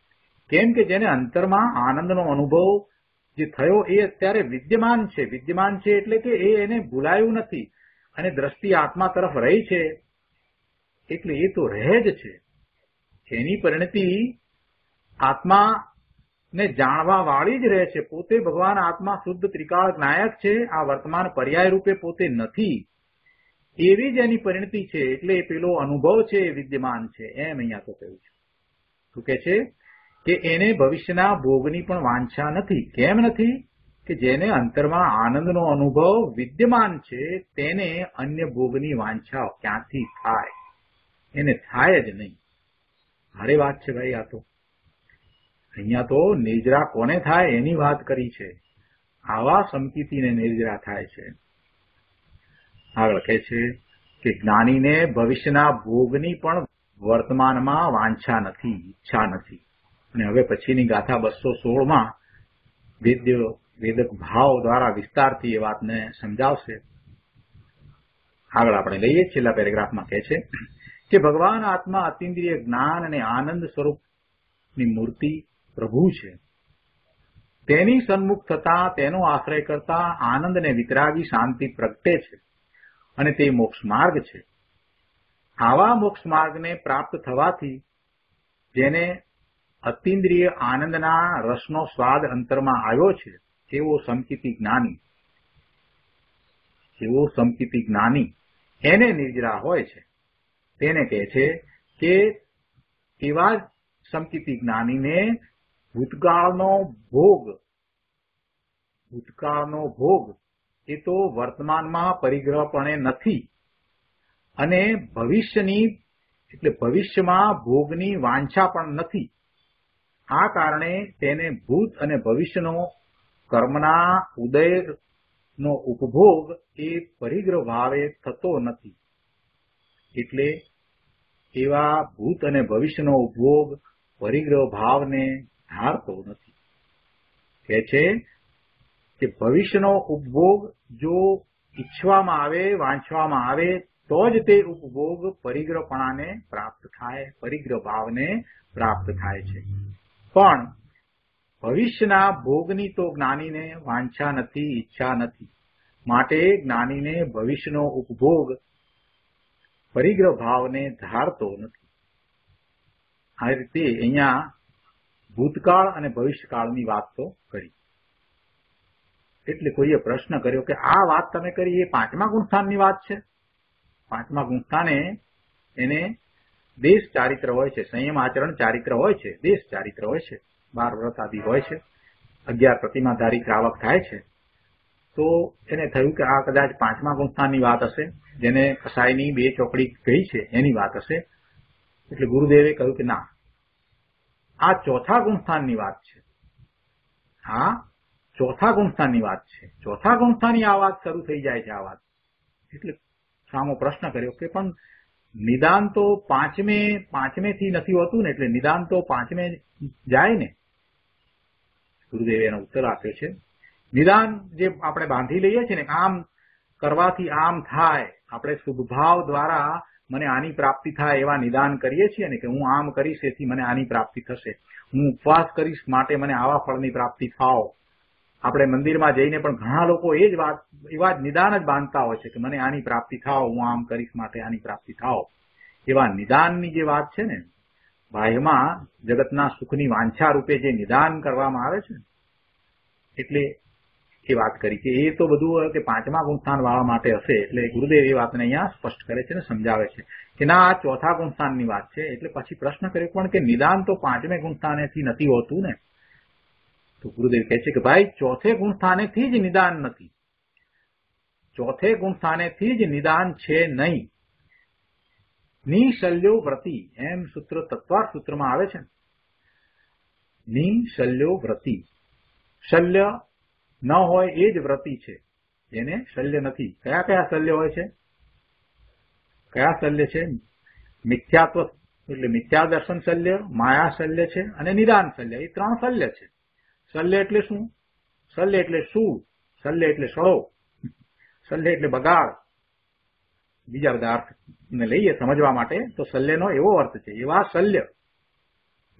કેમ કે જેને અંતરમાં આનંદનો અનુભવ જે થયો એ અત્યારે વિદ્યમાન છે. વિદ્યમાન છે એટલે કે એ એને ભૂલાયું નથી અને દ્રષ્ટિ આત્મા તરફ રહી છે, એટલે એ તો રહે જ છે. એની પરિણતિ આત્માને જાણવા વાળી જ રહે છે. પોતે ભગવાન આત્મા શુદ્ધ ત્રિકાળ જ્ઞાયક છે, આ વર્તમાન પર્યાય રૂપે પોતે નથી, એવી જ એની પરિણતિ છે. એટલે પેલો અનુભવ છે એ વિદ્યમાન છે. એમ અહીંયા તો કહ્યું છે. શું કે છે કે એને ભવિષ્યના ભોગની પણ વાંછા નથી. કેમ નથી? કે જેને અંતરમાં આનંદનો અનુભવ વિદ્યમાન છે તેને અન્ય ભોગની વાંછા ક્યાંથી થાય? એને થાય જ નહીં. ભારે વાત છે ભાઈ આ તો. અહીંયા તો નિર્જરા કોને થાય એની વાત કરી છે. આવા સંકિતિને નિર્જરા થાય છે. આગળ કહે છે કે જ્ઞાનીને ભવિષ્યના ભોગની પણ વર્તમાનમાં વાંછા નથી, ઈચ્છા નથી. અને હવે પછીની ગાથા 216માં વેદક ભાવ દ્વારા વિસ્તારથી એ વાતને સમજાવશે. આગળ આપણે લઈએ. છેલ્લા પેરેગ્રાફમાં કહે છે કે ભગવાન આત્મા અતિન્દ્રિય જ્ઞાન અને આનંદ સ્વરૂપની મૂર્તિ પ્રભુ છે. તેની સન્મુખ થતા તેનો આશ્રય કરતા આનંદ અને વિતરાગી શાંતિ પ્રગટે છે અને તે મોક્ષ માર્ગ છે. આવા મોક્ષ માર્ગને પ્રાપ્ત થવાથી જેને અતિન્દ્રિય આનંદના રસનો સ્વાદ અંતરમાં આવ્યો છે એવો સંકિતિ જ્ઞાની એને નિર્જરા હોય છે. તેને કહે છે કે એવા સંકિતિ જ્ઞાનીને ભૂતકાળનો ભોગ એ તો વર્તમાનમાં પરિગ્રહપણે નથી અને ભવિષ્યમાં ભોગની વાંછા પણ નથી. આ કારણે તેને ભૂત અને ભવિષ્યનો કર્મના ઉદયનો ઉપભોગ એ પરિગ્રહ ભાવે થતો નથી. એટલે એવા ભૂત અને ભવિષ્યનો ઉપભોગ પરિગ્રહ ભાવને ધારતો નથી. કહે છે કે ભવિષ્યનો ઉપભોગ જો ઈચ્છવામાં આવે, વાંચવામાં આવે તો જ તે ઉપભોગ પરિગ્રહપણાને પ્રાપ્ત થાય, પરિગ્રહ ભાવને પ્રાપ્ત થાય છે. પણ ભવિષ્યના ભોગની તો જ્ઞાનીને વાંછા નથી, ઈચ્છા નથી. માટે જ્ઞાનીને ભવિષ્યનો ઉપભોગ પરિગ્રહ ભાવને ધારતો નથી. આ રીતે અહીંયા ભૂતકાળ અને ભવિષ્યકાળની વાત તો કરી. એટલે કોઈએ પ્રશ્ન કર્યો કે આ વાત તમે કરી એ 5મા ગુણસ્થાનની વાત છે. 5મા ગુણસ્થાને એને દેશ ચારિત્ર હોય છે, સંયમ આચરણ ચારિત્ર હોય છે, દેશ ચારિત્ર હોય છે, 12 વ્રત આદિ હોય છે, 11 પ્રતિમાધારી શ્રાવક થાય છે. તો એને થયું કે આ કદાચ 5મા ગુણસ્થાનની વાત હશે, જેને કસાયની 2 ચોકડી ગઈ છે એની વાત હશે. એટલે ગુરુદેવે કહ્યું કે ના, આ 4થા ગુણસ્થાનની વાત છે. આ ચોથા ગુણસ્થાનની વાત છે. ચોથા ગુણસ્થાનની આ વાત શરૂ થઈ જાય છે. આ વાત એટલે સામો પ્રશ્ન કર્યો કે પણ નિદાન તો પાંચમેથી નથી હોતું ને, એટલે નિદાન તો પાંચમે જાય ને. ગુરુદેવે એનો ઉત્તર આપ્યો છે, નિદાન જે આપણે બાંધી લઈએ છીએ ને, આમ કરવાથી આમ થાય, આપણે શુભભાવ દ્વારા મને આની પ્રાપ્તિ થાય એવા નિદાન કરીએ છીએ ને, કે હું આમ કરીશ એથી મને આની પ્રાપ્તિ થશે, હું ઉપવાસ કરીશ માટે મને આવા ફળની પ્રાપ્તિ થાવ. આપણે મંદિરમાં જઈને પણ ઘણા લોકો એવા જ નિદાન જ બાંધતા હોય છે કે મને આની પ્રાપ્તિ થાવ, હું આમ કરીશ માટે આની પ્રાપ્તિ થાવ. એવા નિદાનની જે વાત છે ને, બાહ્યમાં જગતના સુખની વાંછા રૂપે જે નિદાન કરવામાં આવે છે, એટલે એ વાત કરી કે એ તો બધું કે પાંચમા ગુણસ્થાન વાળા માટે હશે. એટલે ગુરુદેવ એ વાતને અહીંયા સ્પષ્ટ કરે છે ને સમજાવે છે કે ના, આ ચોથા ગુણસ્થાનની વાત છે. એટલે પછી પ્રશ્ન કર્યો પણ કે નિદાન તો પાંચમે ગુણસ્થાનેથી નથી હોતું ને. તો ગુરુદેવ કહે છે કે ભાઈ, ચોથે ગુણસ્થાનેથી જ નિદાન નથી. ચોથે ગુણસ્થાનેથી જ નિદાન છે નહીં. નિશલ્યો વ્રતિ, એમ સૂત્ર તત્વાર્થ સૂત્રમાં આવે છે. નિશલ્યો વ્રતિ, શલ્ય ન હોય એ જ વ્રતિ છે, જેને શલ્ય નથી. કયા કયા શલ્ય હોય છે? કયા શલ્ય છે? મિથ્યાત્વ એટલે મિથ્યા દર્શન શલ્ય, માયા શલ્ય છે અને નિદાન શલ્ય. એ ત્રણ શલ્ય છે. શલ્ય એટલે શું? શલ્ય એટલે શું? શલ્ય એટલે સડો, શલ્ય એટલે બગાડ. બીજા બધા અર્થને લઈએ સમજવા માટે તો શલ્યનો એવો અર્થ છે. એવા શલ્ય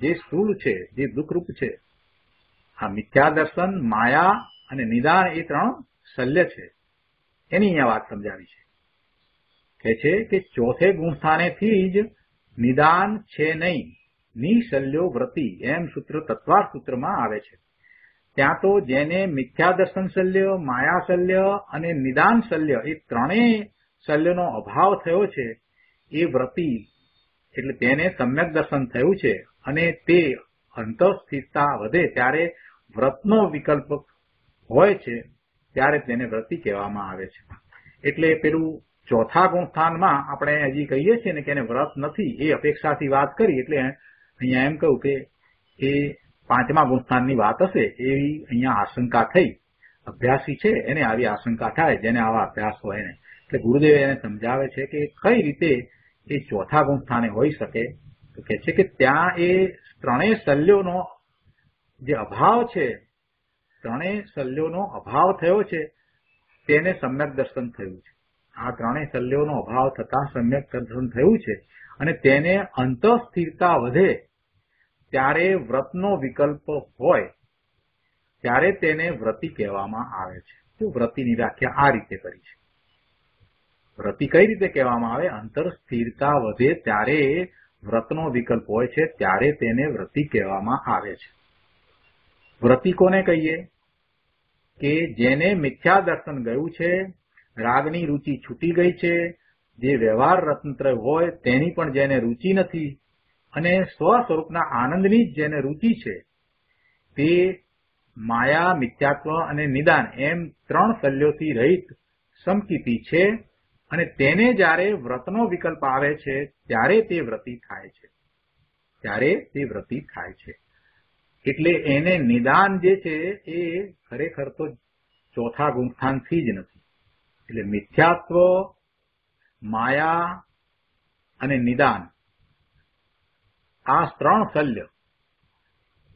જે સ્થૂળ છે, જે દુઃખરૂપ છે. આ મિથ્યા દર્શન, માયા અને નિદાન એ ત્રણ શલ્ય છે. એની અહીંયા વાત સમજાવી છે. કહે છે કે ચોથે ગુણસ્થાનેથી જ નિદાન છે નહીં. નિશલ્યો વ્રતિ, એમ સૂત્ર તત્વાર્થ સૂત્રમાં આવે છે. ત્યાં તો જેને મિથ્યા દર્શન શલ્ય, માયા શલ્ય અને નિદાન શલ્ય એ ત્રણેય શલ્યનો અભાવ થયો છે, એ વ્રતિ એટલે તેને સમ્યક દર્શન થયું છે અને તે અંતઃસ્થિરતા વધે ત્યારે વ્રતનો વિકલ્પ હોય છે, ત્યારે તેને વ્રતિ કહેવામાં આવે છે. એટલે પેલું ચોથા ગુણસ્થાનમાં આપણે હજી કહીએ છીએ ને કે એને વ્રત નથી, એ અપેક્ષાથી વાત કરી. એટલે અહીંયા એમ કહ્યું કે એ પાંચમા ગુણસ્થાનની વાત હશે એવી અહીંયા આશંકા થઈ. અભ્યાસી છે એને આવી આશંકા થાય, જેને આવા અભ્યાસ હોય એને. એટલે ગુરુદેવ એને સમજાવે છે કે કઈ રીતે એ ચોથા ગુણસ્થાને હોઈ શકે. તો કહે છે કે ત્યાં એ ત્રણેય શલ્યોનો જે અભાવ છે, ત્રણેય શલ્યોનો અભાવ થયો છે, તેને સમ્યક દર્શન થયું છે. આ ત્રણેય શલ્યોનો અભાવ થતા સમ્યક દર્શન થયું છે અને તેને અંતઃસ્થિરતા વધે ત્યારે વ્રતનો વિકલ્પ હોય ત્યારે તેને વ્રતિ કહેવામાં આવે છે. તો વ્રતિની વ્યાખ્યા આ રીતે કરી છે. વ્રતિ કઈ રીતે કહેવામાં આવે? અંતર સ્થિરતા વધે ત્યારે વ્રતનો વિકલ્પ હોય છે, ત્યારે તેને વ્રતિ કહેવામાં આવે છે. વ્રતિ કોને કહીએ? કે જેને મિથ્યા દર્શન ગયું છે, રાગની રુચિ છૂટી ગઈ છે, જે વ્યવહાર રત્નત્ર હોય તેની પણ જેને રુચિ નથી અને સ્વ સ્વરૂપના આનંદની જ જેને રુચિ છે, તે માયા, મિથ્યાત્વ અને નિદાન એમ ત્રણ શલ્યોથી રહિત સમકિતિ છે અને તેને જ્યારે વ્રતનો વિકલ્પ આવે છે ત્યારે તે વ્રતિ થાય છે. ત્યારે તે વ્રતિ થાય છે. એટલે એને નિદાન જે છે એ ખરેખર તો ચોથા ગુણસ્થાનથી જ નથી. એટલે મિથ્યાત્વ, માયા અને નિદાન, આ ત્રણ શલ્ય,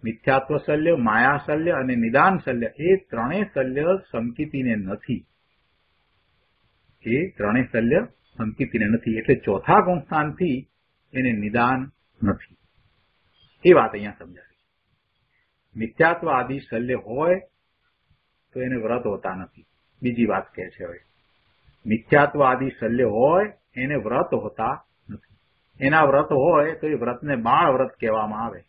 મિથ્યાત્વ શલ્ય, માયા શલ્ય અને નિદાન શલ્ય, એ ત્રણેય શલ્ય સમકિતિને નથી. એ ત્રણેય શલ્ય સમકિતિને નથી. એટલે ચોથા ગુણસ્થાનથી એને નિદાન નથી. એ વાત અહીંયા સમજાવી. મિથ્યાત્વ આદિ શલ્ય હોય તો એને વ્રત હોતા નથી. બીજી વાત કહે છે હવે, મિથ્યાત્વ આદિ શલ્ય હોય એને વ્રત હોતા નથી. એના વ્રત હોય તો એ વ્રતને બાળ વ્રત કહેવામાં આવે.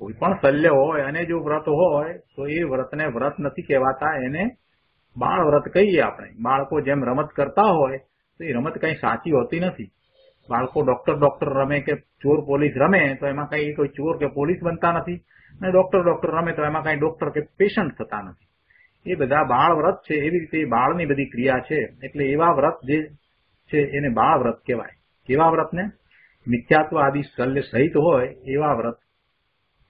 કોઈ પણ શલ્ય હોય અને જો વ્રત હોય તો એ વ્રતને વ્રત નથી કહેવાતા, એને બાળ વ્રત કહીએ આપણે. બાળકો જેમ રમત કરતા હોય તો એ રમત કઈ સાચી હોતી નથી. બાળકો ડોક્ટર રમે કે ચોર પોલીસ રમે તો એમાં કઈ કોઈ ચોર કે પોલીસ બનતા નથી, અને ડોક્ટર રમે તો એમાં કઈ ડોક્ટર કે પેશન્ટ થતા નથી. એ બધા બાળ વ્રત છે. એવી રીતે બાળની બધી ક્રિયા છે. એટલે એવા વ્રત જે છે એને બાળ વ્રત કહેવાય. કેવા વ્રતને? મિથ્યાત્વ આદિ શલ્ય સહિત હોય એવા વ્રત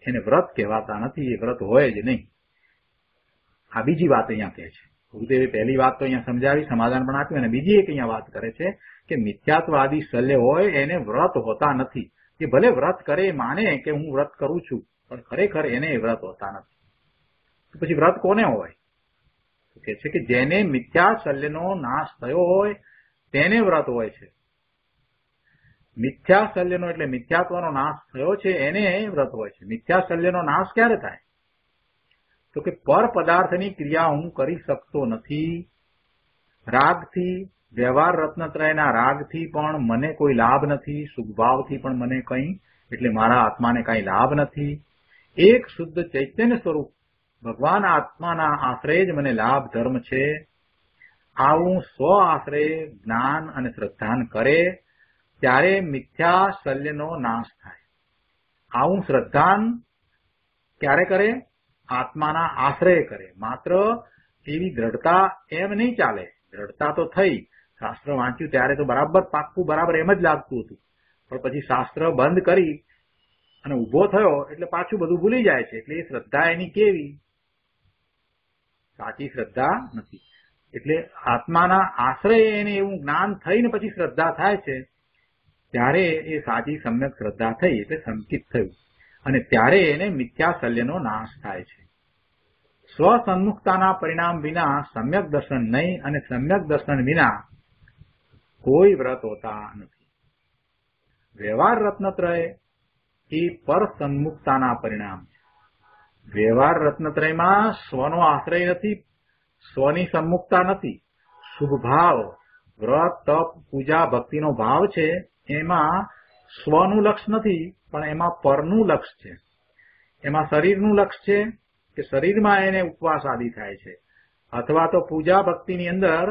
એને વ્રત કહેવાતા નથી. એ વ્રત હોય જ નહીં. આ બીજી વાત અહીંયા કહે છે. ગુરુદેવે પહેલી વાત તો અહીંયા સમજાવી, સમાધાન પણ આપ્યું, અને બીજી એક અહીંયા વાત કરે છે કે મિથ્યાત્વાદી શલ્ય હોય એને વ્રત હોતા નથી. એ ભલે વ્રત કરે, માને કે હું વ્રત કરું છું, પણ ખરેખર એને વ્રત હોતા નથી. તો પછી વ્રત કોને હોય? કે છે કે જેને મિથ્યા શલ્યનો નાશ થયો હોય તેને વ્રત હોય છે. મિથ્યા શલ્યનો એટલે મિથ્યાત્વનો નાશ થયો છે એને વ્રત હોય છે. મિથ્યા શલ્યનો નાશ ક્યારે થાય? તો કે પર પદાર્થની ક્રિયા હું કરી શકતો નથી. રાગથી, વ્યવહાર રત્નત્રયના રાગથી પણ મને કોઈ લાભ નથી, સુખભાવથી પણ મને કંઈ, એટલે મારા આત્માને કાંઈ લાભ નથી. એક શુદ્ધ ચૈતન્ય સ્વરૂપ ભગવાન આત્માના આશ્રય જ મને લાભ ધર્મ છે. આવું સ્વ આશ્રય જ્ઞાન અને શ્રદ્ધાન કરે ત્યારે મિથ્યા શલ્યનો નાશ થાય. આવું શ્રદ્ધાન ક્યારે કરે? આત્માના આશ્રય કરે. માત્ર એવી દ્રઢતા એમ નહીં ચાલે. દ્રઢતા તો થઈ, શાસ્ત્ર વાંચ્યું ત્યારે તો બરાબર પાક્કું, બરાબર એમ જ લાગતું હતું, પણ પછી શાસ્ત્ર બંધ કરી અને ઉભો થયો એટલે પાછું બધું ભૂલી જાય છે. એટલે એ શ્રદ્ધા એની કેવી? સાચી શ્રદ્ધા નથી. એટલે આત્માના આશ્રય એને એવું જ્ઞાન થઈને પછી શ્રદ્ધા થાય છે, ત્યારે એ સાચી સમ્યક શ્રદ્ધા થઈ, એટલે સંકિત થયું, અને ત્યારે એને મિથ્યા શલ્યનો નાશ થાય છે. સ્વસન્મુખતાના પરિણામ વિના સમ્યક દર્શન નહીં, અને સમ્યક દર્શન વિના કોઈ વ્રત હોતા નથી. વ્યવહાર રત્નત્રય એ પર સન્મુખતાના પરિણામ છે. વ્યવહાર રત્નત્રયમાં સ્વનો આશ્રય નથી, સ્વની સન્મુખતા નથી. શુભ ભાવ, વ્રત, તપ, પૂજા, ભક્તિનો ભાવ છે, એમાં સ્વનું લક્ષ નથી, પણ એમાં પરનું લક્ષ છે. એમાં શરીરનું લક્ષ છે કે શરીરમાં એને ઉપવાસ આદિ થાય છે, અથવા તો પૂજા ભક્તિની અંદર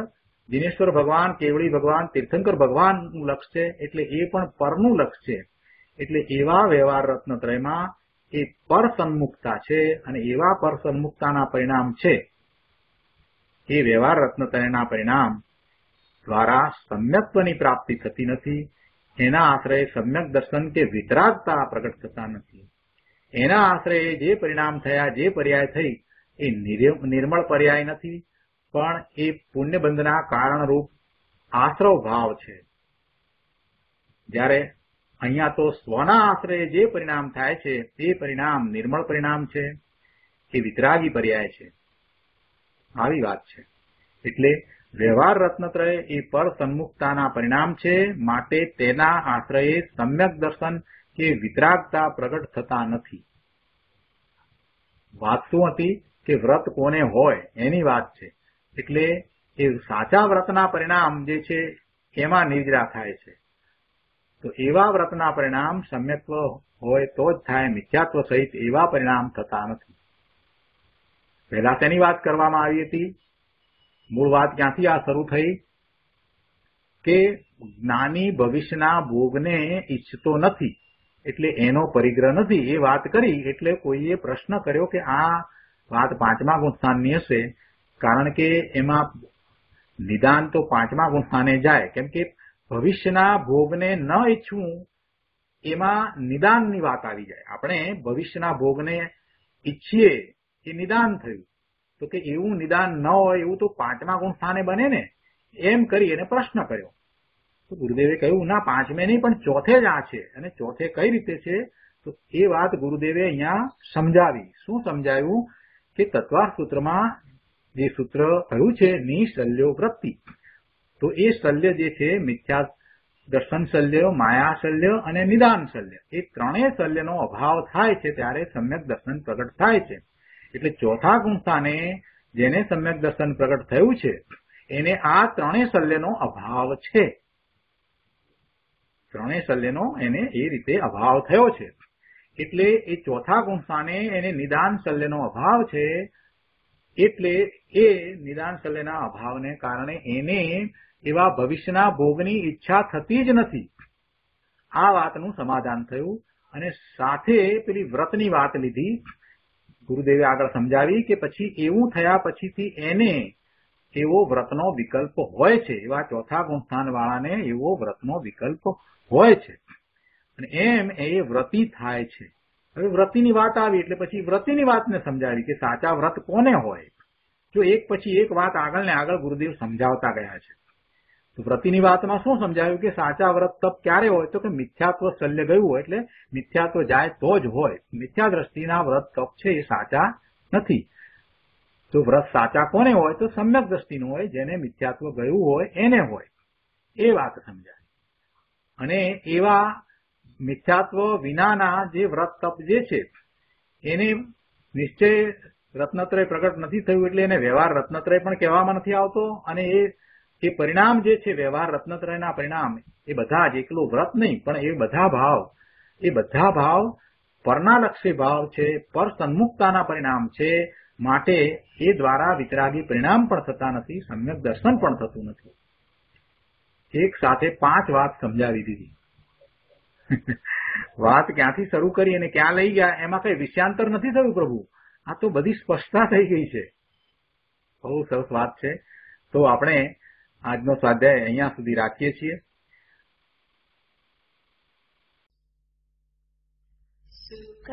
દિનેશ્વર ભગવાન, કેવળી ભગવાન, તીર્થંકર ભગવાનનું લક્ષ છે, એટલે એ પણ પરનું લક્ષ છે. એટલે એવા વ્યવહાર રત્નત્રયમાં એ પર સન્મુખતા છે, અને એવા પર સન્મુખતાના પરિણામ છે. એ વ્યવહાર રત્નત્રયના પરિણામ દ્વારા સમ્યક્ત્વની પ્રાપ્તિ થતી નથી. એના આશ્રય સમ્યક દર્શન કે વિતરાગતા પ્રગટ થતા નથી. એના આશ્રયે જે પરિણામ થયા, જે પર્યાય થઈ, એ નિર્મળ પર્યાય નથી, પણ એ પુણ્યબંધના કારણરૂપ આશ્રવ ભાવ છે. જ્યારે અહીંયા તો સ્વના આશ્રયે જે પરિણામ થાય છે તે પરિણામ નિર્મળ પરિણામ છે, એ વિતરાગી પર્યાય છે. આવી વાત છે. એટલે વ્યવહાર રત્નત્રય એ પર સન્મુખતાના પરિણામ છે, માટે તેના આશ્રયે સમ્યક દર્શન કે વિતરાગતા પ્રગટ થતા નથી. વાત શું હતી? કે વ્રત કોને હોય એની વાત છે. એટલે એ સાચા વ્રતના પરિણામ જે છે એમાં નિર્જરા થાય છે. તો એવા વ્રતના પરિણામ સમ્યક્ત્વ હોય તો જ થાય, મિથ્યાત્વ સહિત એવા પરિણામ થતા નથી. પહેલા તેની વાત કરવામાં આવી હતી. મૂળ વાત ક્યાંથી આ શરૂ થઈ? કે જ્ઞાની ભવિષ્યના ભોગને ઈચ્છતો નથી, એટલે એનો પરિગ્રહ નથી, એ વાત કરી. એટલે કોઈએ પ્રશ્ન કર્યો કે આ વાત 5મા ગુણસ્થાનની હશે, કારણ કે એમાં નિદાન તો 5મા ગુણસ્થાને જાય. કેમ કે ભવિષ્યના ભોગને ન ઈચ્છવું એમાં નિદાનની વાત આવી જાય. આપણે ભવિષ્યના ભોગને ઈચ્છીએ એ નિદાન થયું, તો કે એવું નિદાન ન હોય એવું તો 5મા ગુણસ્થાને બને ને, એમ કરી એને પ્રશ્ન કર્યો. તો ગુરુદેવે કહ્યું ના, 5મે નહીં પણ 4થે જ આ છે. અને 4થે કઈ રીતે છે? તો એ વાત ગુરુદેવે અહીંયા સમજાવી. શું સમજાવ્યું? કે તત્વાર્થ સૂત્રમાં જે સૂત્ર કહ્યું છે નિશલ્યો વૃત્તિ, તો એ શલ્ય જે છે મિથ્યા દર્શન શલ્ય, માયા શલ્ય અને નિદાન શલ્ય, એ ત્રણેય શલ્યનો અભાવ થાય છે ત્યારે સમ્યક દર્શન પ્રગટ થાય છે. એટલે 4થા ગુણસ્થાને જેને સમ્યક દર્શન પ્રગટ થયું છે એને આ ત્રણેય શલ્યનો અભાવ છે. ત્રણેય શલ્યનો એને એ રીતે અભાવ થયો છે. એટલે એ 4થા ગુણસ્થાને એને નિદાન શલ્યનો અભાવ છે. એટલે એ નિદાન શલ્યના અભાવને કારણે એને એવા ભવિષ્યના ભોગની ઈચ્છા થતી જ નથી. આ વાતનું સમાધાન થયું. અને સાથે પેલી વ્રતની વાત લીધી. ગુરુદેવે આગળ સમજાવી કે પછી એવું થયા પછીથી એને એવો વ્રતનો વિકલ્પ હોય છે. એવા 4થા ગુણસ્થાન વાળાને એવો વ્રતનો વિકલ્પ હોય છે, અને એમ એ વ્રતી થાય છે. હવે વ્રતીની વાત આવી એટલે પછી વ્રતીની વાતને સમજાવી કે સાચા વ્રત કોને હોય. જો એક પછી એક વાત આગળ ને આગળ ગુરુદેવ સમજાવતા ગયા છે. તો વ્રતિની વાતમાં શું સમજાયું કે સાચા વ્રત તપ ક્યારે હોય તો કે મિથ્યાત્વ શલ્ય ગયું હોય, એટલે મિથ્યાત્વ જાય તો જ હોય. મિથ્યા દ્રષ્ટિના વ્રત તપ છે એ સાચા નથી. તો વ્રત સાચા કોને હોય તો સમ્યક દ્રષ્ટિનું હોય, જેને મિથ્યાત્વ ગયું હોય એને હોય. એ વાત સમજાય. અને એવા મિથ્યાત્વ વિનાના જે વ્રત તપ જે છે એને નિશ્ચય રત્નત્રય પ્રગટ નથી થયું, એટલે એને વ્યવહાર રત્નત્રય પણ કહેવામાં નથી આવતો. અને એ પરિણામ જે છે વ્યવહાર રત્નત્રયના પરિણામ એ બધા જ એકલું વ્રત નહીં, પણ એ બધા ભાવ પરનાલક્ષી ભાવ છે, પર સન્મુખતાના પરિણામ છે. માટે એ દ્વારા વિતરાગી પરિણામ પણ થતા નથી, સમ્યક દર્શન પણ થતું નથી. એક સાથે 5 વાત સમજાવી દીધી. વાત ક્યાંથી શરૂ કરી અને ક્યાં લઈ ગયા એમાં કઈ વિષયાંતર નથી થયું પ્રભુ. આ તો બધી સ્પષ્ટતા થઈ ગઈ છે. બહુ સરસ વાત છે. તો આપણે આજનો સ્વાધ્યાય અહીંયા સુધી રાખીએ છીએ. સુખ